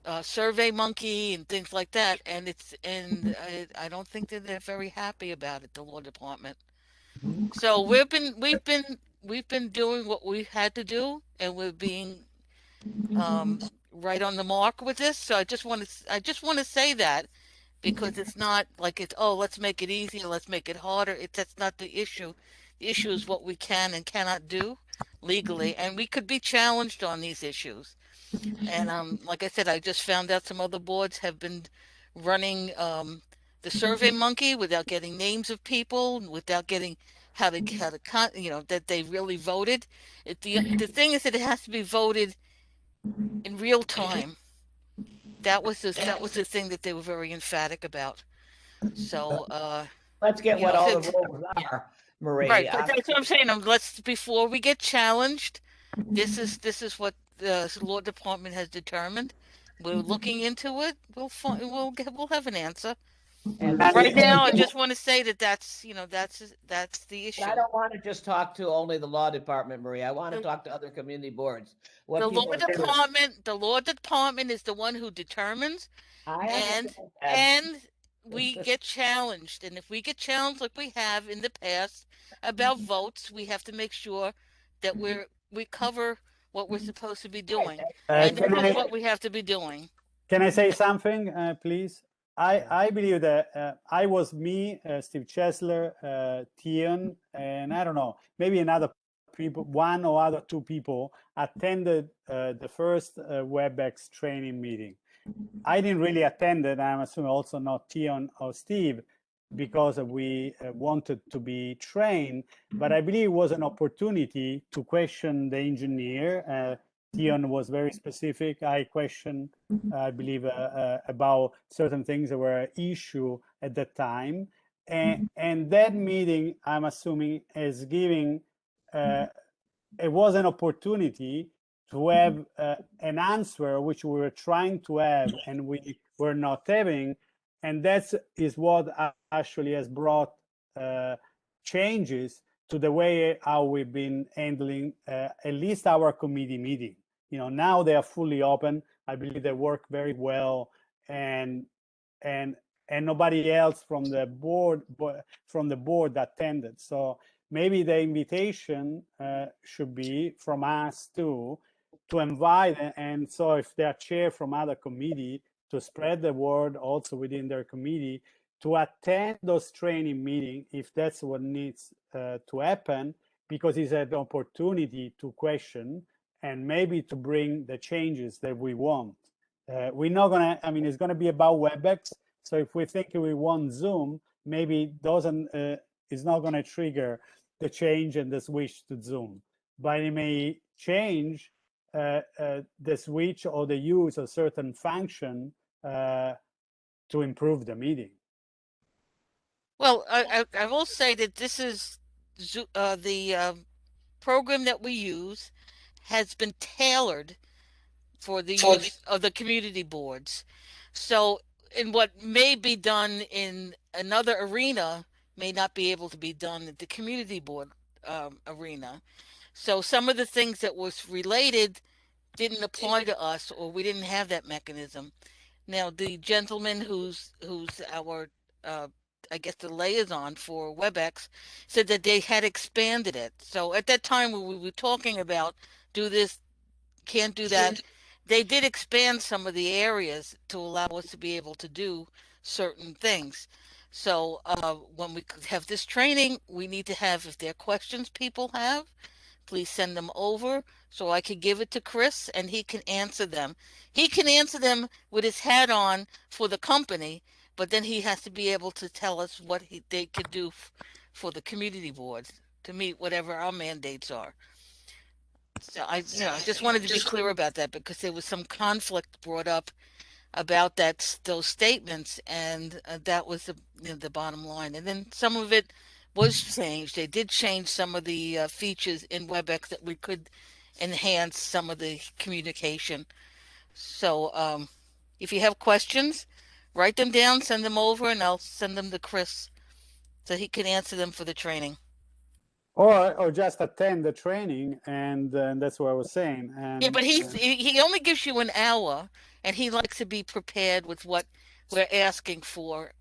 SurveyMonkey and things like that, and I don't think that they're very happy about it, the law department. So we've been doing what we had to do, and we're being right on the mark with this. So I just want to say that, because it's not like let's make it easier, let's make it harder. That's not the issue. The issue is what we can and cannot do legally, and we could be challenged on these issues. And like I said, I just found out some other boards have been running the SurveyMonkey without getting names of people, without getting how to that they really voted. The thing is that it has to be voted in real time. That was the thing that they were very emphatic about. So let's get what all the rules are, Marie. Right, but that's what I'm saying. Before we get challenged, this is what the law department has determined. We're looking into it. We'll have an answer. And right now, I just want to say that's the issue. I don't want to just talk to only the law department, Marie. I want to talk to other community boards. The law department is the one who determines, and we get challenged. And if we get challenged like we have in the past about votes, we have to make sure that we cover what we're supposed to be doing. And that's what we have to be doing. Can I say something, please? I believe that I was Steve Chesler, Tian, and I don't know, maybe another people, one or other two people attended the first WebEx training meeting. I didn't really attend it. I'm assuming also not Tian or Steve, because we wanted to be trained, but I believe it was an opportunity to question the engineer. Tian was very specific. I questioned, I believe, about certain things that were an issue at that time. And that meeting, I'm assuming, is giving, it was an opportunity to have an answer which we were trying to have and we were not having and that's is what actually has brought changes to the way how we've been handling at least our committee meeting. You know, now they are fully open. I believe they work very well, and nobody else from the board attended. So maybe the invitation should be from us too, to invite, and so if they are chair from other committee, to spread the word also within their committee to attend those training meetings if that's what needs to happen, because it's an opportunity to question and maybe to bring the changes that we want. We're not gonna, I mean, it's gonna be about WebEx. So if we think we want Zoom, maybe it doesn't, it's not gonna trigger the change and the switch to Zoom, but it may change the switch or the use of certain function to improve the meeting. Well, I will say that this is the program that we use has been tailored for the use of the community boards. So, in what may be done in another arena may not be able to be done at the community board arena. So some of the things that was related didn't apply to us, or we didn't have that mechanism. Now, the gentleman who's our I guess the liaison for WebEx said that they had expanded it. So at that time when we were talking about do this, can't do that, they did expand some of the areas to allow us to be able to do certain things. So when we have this training, we need to have, if there are questions people have, please send them over so I could give it to Chris and he can answer them. He can answer them with his hat on for the company, but then he has to be able to tell us what they could do for the community boards to meet whatever our mandates are. So I just wanted to be clear about that because there was some conflict brought up about those statements, and that was the bottom line. And then some of it was changed. They did change some of the features in WebEx that we could enhance some of the communication. So if you have questions, write them down, send them over, and I'll send them to Chris so he can answer them for the training. Or just attend the training, and that's what I was saying. And yeah, but he only gives you an hour, and he likes to be prepared with what we're asking for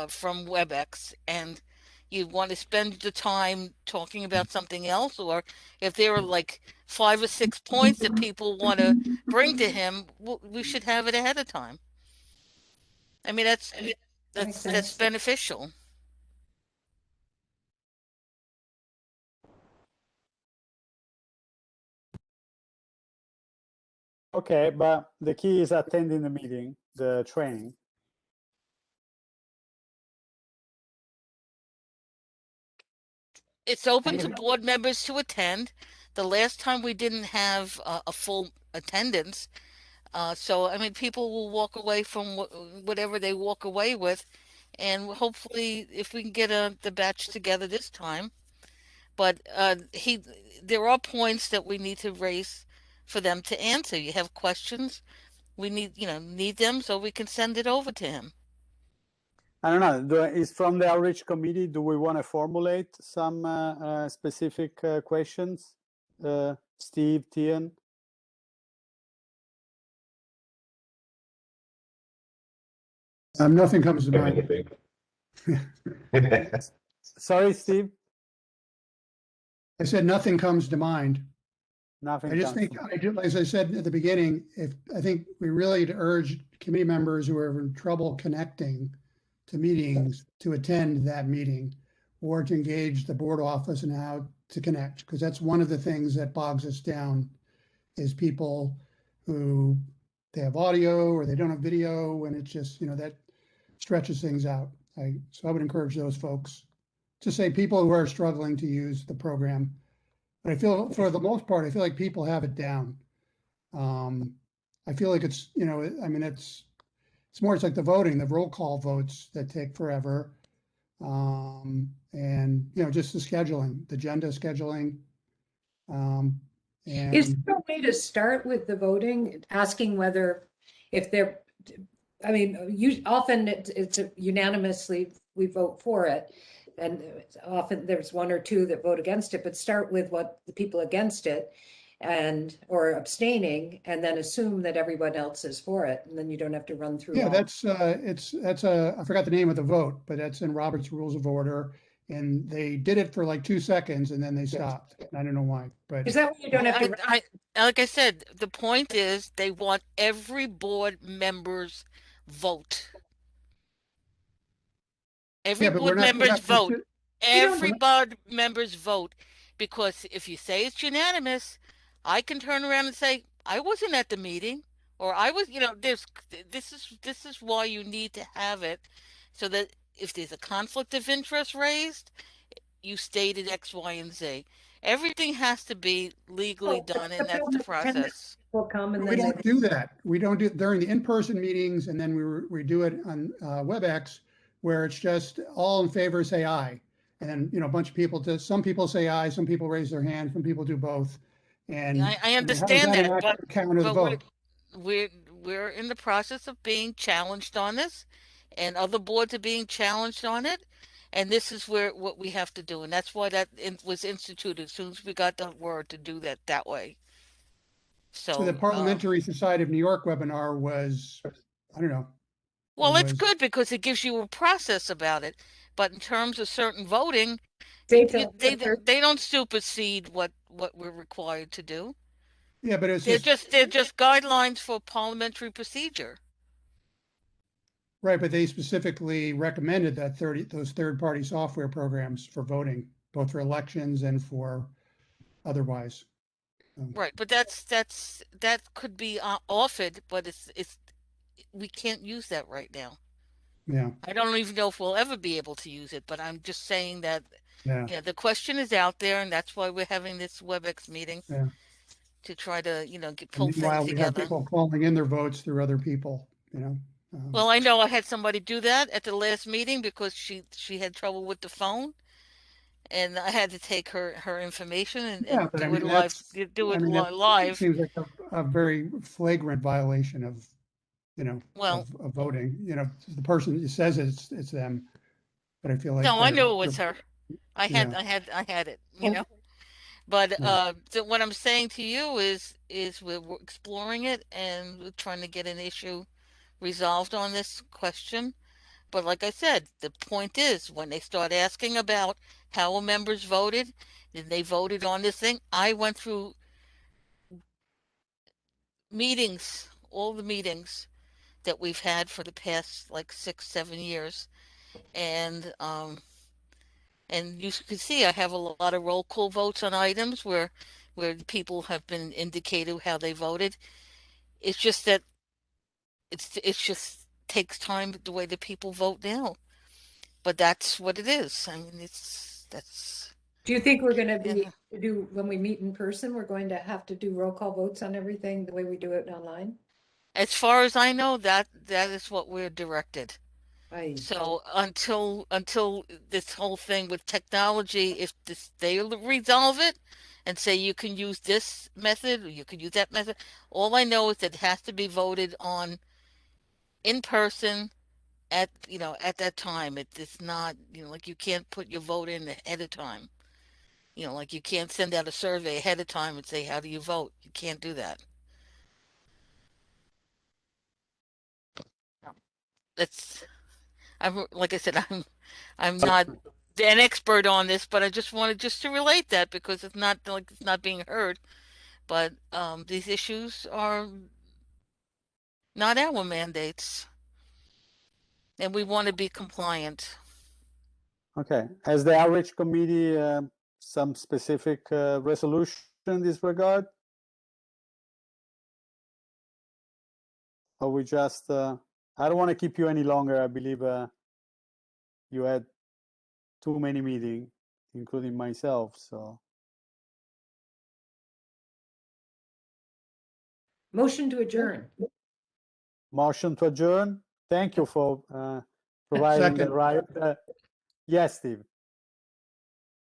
from WebEx. And you want to spend the time talking about something else, or if there are like 5 or 6 points that people want to bring to him, we should have it ahead of time. I mean, that's beneficial. Okay, but the key is attending the meeting, the training. It's open to board members to attend. The last time we didn't have a full attendance. So, I mean, people will walk away from whatever they walk away with. And hopefully, if we can get the batch together this time. But there are points that we need to raise for them to answer. You have questions, we need them so we can send it over to him. I don't know. Is from the outreach committee, do we want to formulate some specific questions? Steve, Tian? Nothing comes to mind. Sorry, Steve? I said nothing comes to mind. Nothing. I just think, as I said at the beginning, I think we really urge committee members who are having trouble connecting to meetings to attend that meeting, or to engage the board office and how to connect, because that's one of the things that bogs us down, is people who they have audio or they don't have video, and it's just, that stretches things out. So I would encourage those folks to say, people who are struggling to use the program. But I feel, for the most part, I feel like people have it down. I feel like it's, it's more, it's like the voting, the roll call votes that take forever. And, just the scheduling, the agenda scheduling. Is there a way to start with the voting, asking whether, if they're, I mean, often it's unanimously, we vote for it. And often there's one or two that vote against it, but start with what the people against it or abstaining, and then assume that everyone else is for it. And then you don't have to run through. Yeah, all- that's I forgot the name of the vote, but that's in Robert's Rules of Order. And they did it for like 2 seconds and then they stopped. I don't know why, but Is that what you don't have to? Like I said, the point is they want every board member's vote. Every yeah, but we're board not. member's vote. don't- Every board member's vote. Because if you say it's unanimous, I can turn around and say, I wasn't at the meeting, or I was, this is why you need to have it, so that if there's a conflict of interest raised, you stated X, Y, and Z. Everything has to be legally done, and that's the process. Will come and We then don't do that. We don't do it during the in-person meetings, and then we do it on WebEx, where it's just all in favor say aye, and then a bunch of people. Some people say aye, some people raise their hand, some people do both. And I how does understand that, accurate count of the vote? we're in the process of being challenged on this, and other boards are being challenged on it, and this is what we have to do, and that's why was instituted as soon as we got the word to do that way. So the Parliamentary Society of New York webinar was, I don't know. Well, it's good because it gives you a process about it, but in terms of certain voting, they they don't supersede what we're required to do. Yeah, but it's they're just guidelines for parliamentary procedure. Right, but they specifically recommended that those third-party software programs for voting, both for elections and for otherwise. Right, but that could be offered, but we can't use that right now. Yeah. I don't even know if we'll ever be able to use it, but I'm just saying that the question is out there, and that's why we're having this WebEx meeting to try to pull things together. We have people calling in their votes through other people. Well, I know I had somebody do that at the last meeting because she had trouble with the phone, and I had to take her information and do it live. It seems like a very flagrant violation of of voting. The person says it's them, but I feel like no, I knew it was her. I had it, But what I'm saying to you is we're exploring it and we're trying to get an issue resolved on this question. But like I said, the point is when they start asking about how members voted, and they voted on this thing, I went through meetings, all the meetings that we've had for the past like 6-7 years, and you can see I have a lot of roll call votes on items where people have been indicated how they voted. It's just that it's just takes time the way the people vote now, but that's what it is. I mean, that's. Do you think we're going to do when we meet in person? We're going to have to do roll call votes on everything the way we do it online. As far as I know, that is what we're directed. So until this whole thing with technology, if they resolve it and say you can use this method or you can use that method, all I know is that it has to be voted on in person at that time. It's not like you can't put your vote in ahead of time. Like you can't send out a survey ahead of time and say how do you vote. You can't do that. Like I said, I'm not an expert on this, but I just wanted to relate that because it's not like it's not being heard. But these issues are not our mandates, and we want to be compliant. Okay. Has the outreach committee some specific resolution in this regard? Or we just, I don't want to keep you any longer. I believe you had too many meetings, including myself, so. Motion to adjourn. Motion to adjourn. Thank you for providing the right. Yes, Steve.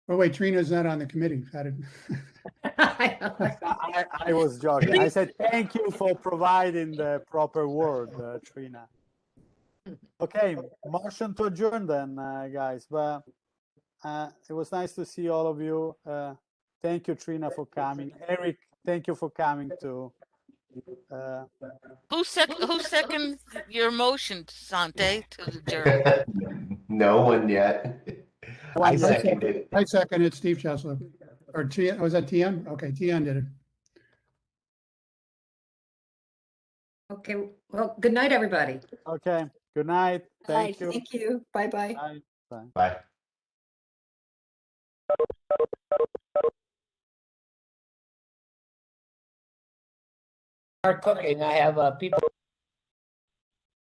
Oh wait, Trina's not on the committee. I was joking. I said thank you for providing the proper word, Trina. Okay, motion to adjourn then, guys. But it was nice to see all of you. Thank you, Trina, for coming. Eric, thank you for coming too. Who seconded your motion, Sante, to adjourn? No one yet. One I yet. seconded. I seconded Steve Chesler. Or T, was that TN? Okay, TN did it. Okay, well, good night, everybody. Okay, good night. Thank Bye, you. thank you. Bye-bye. Bye. Bye. Bye. Start cooking. I have people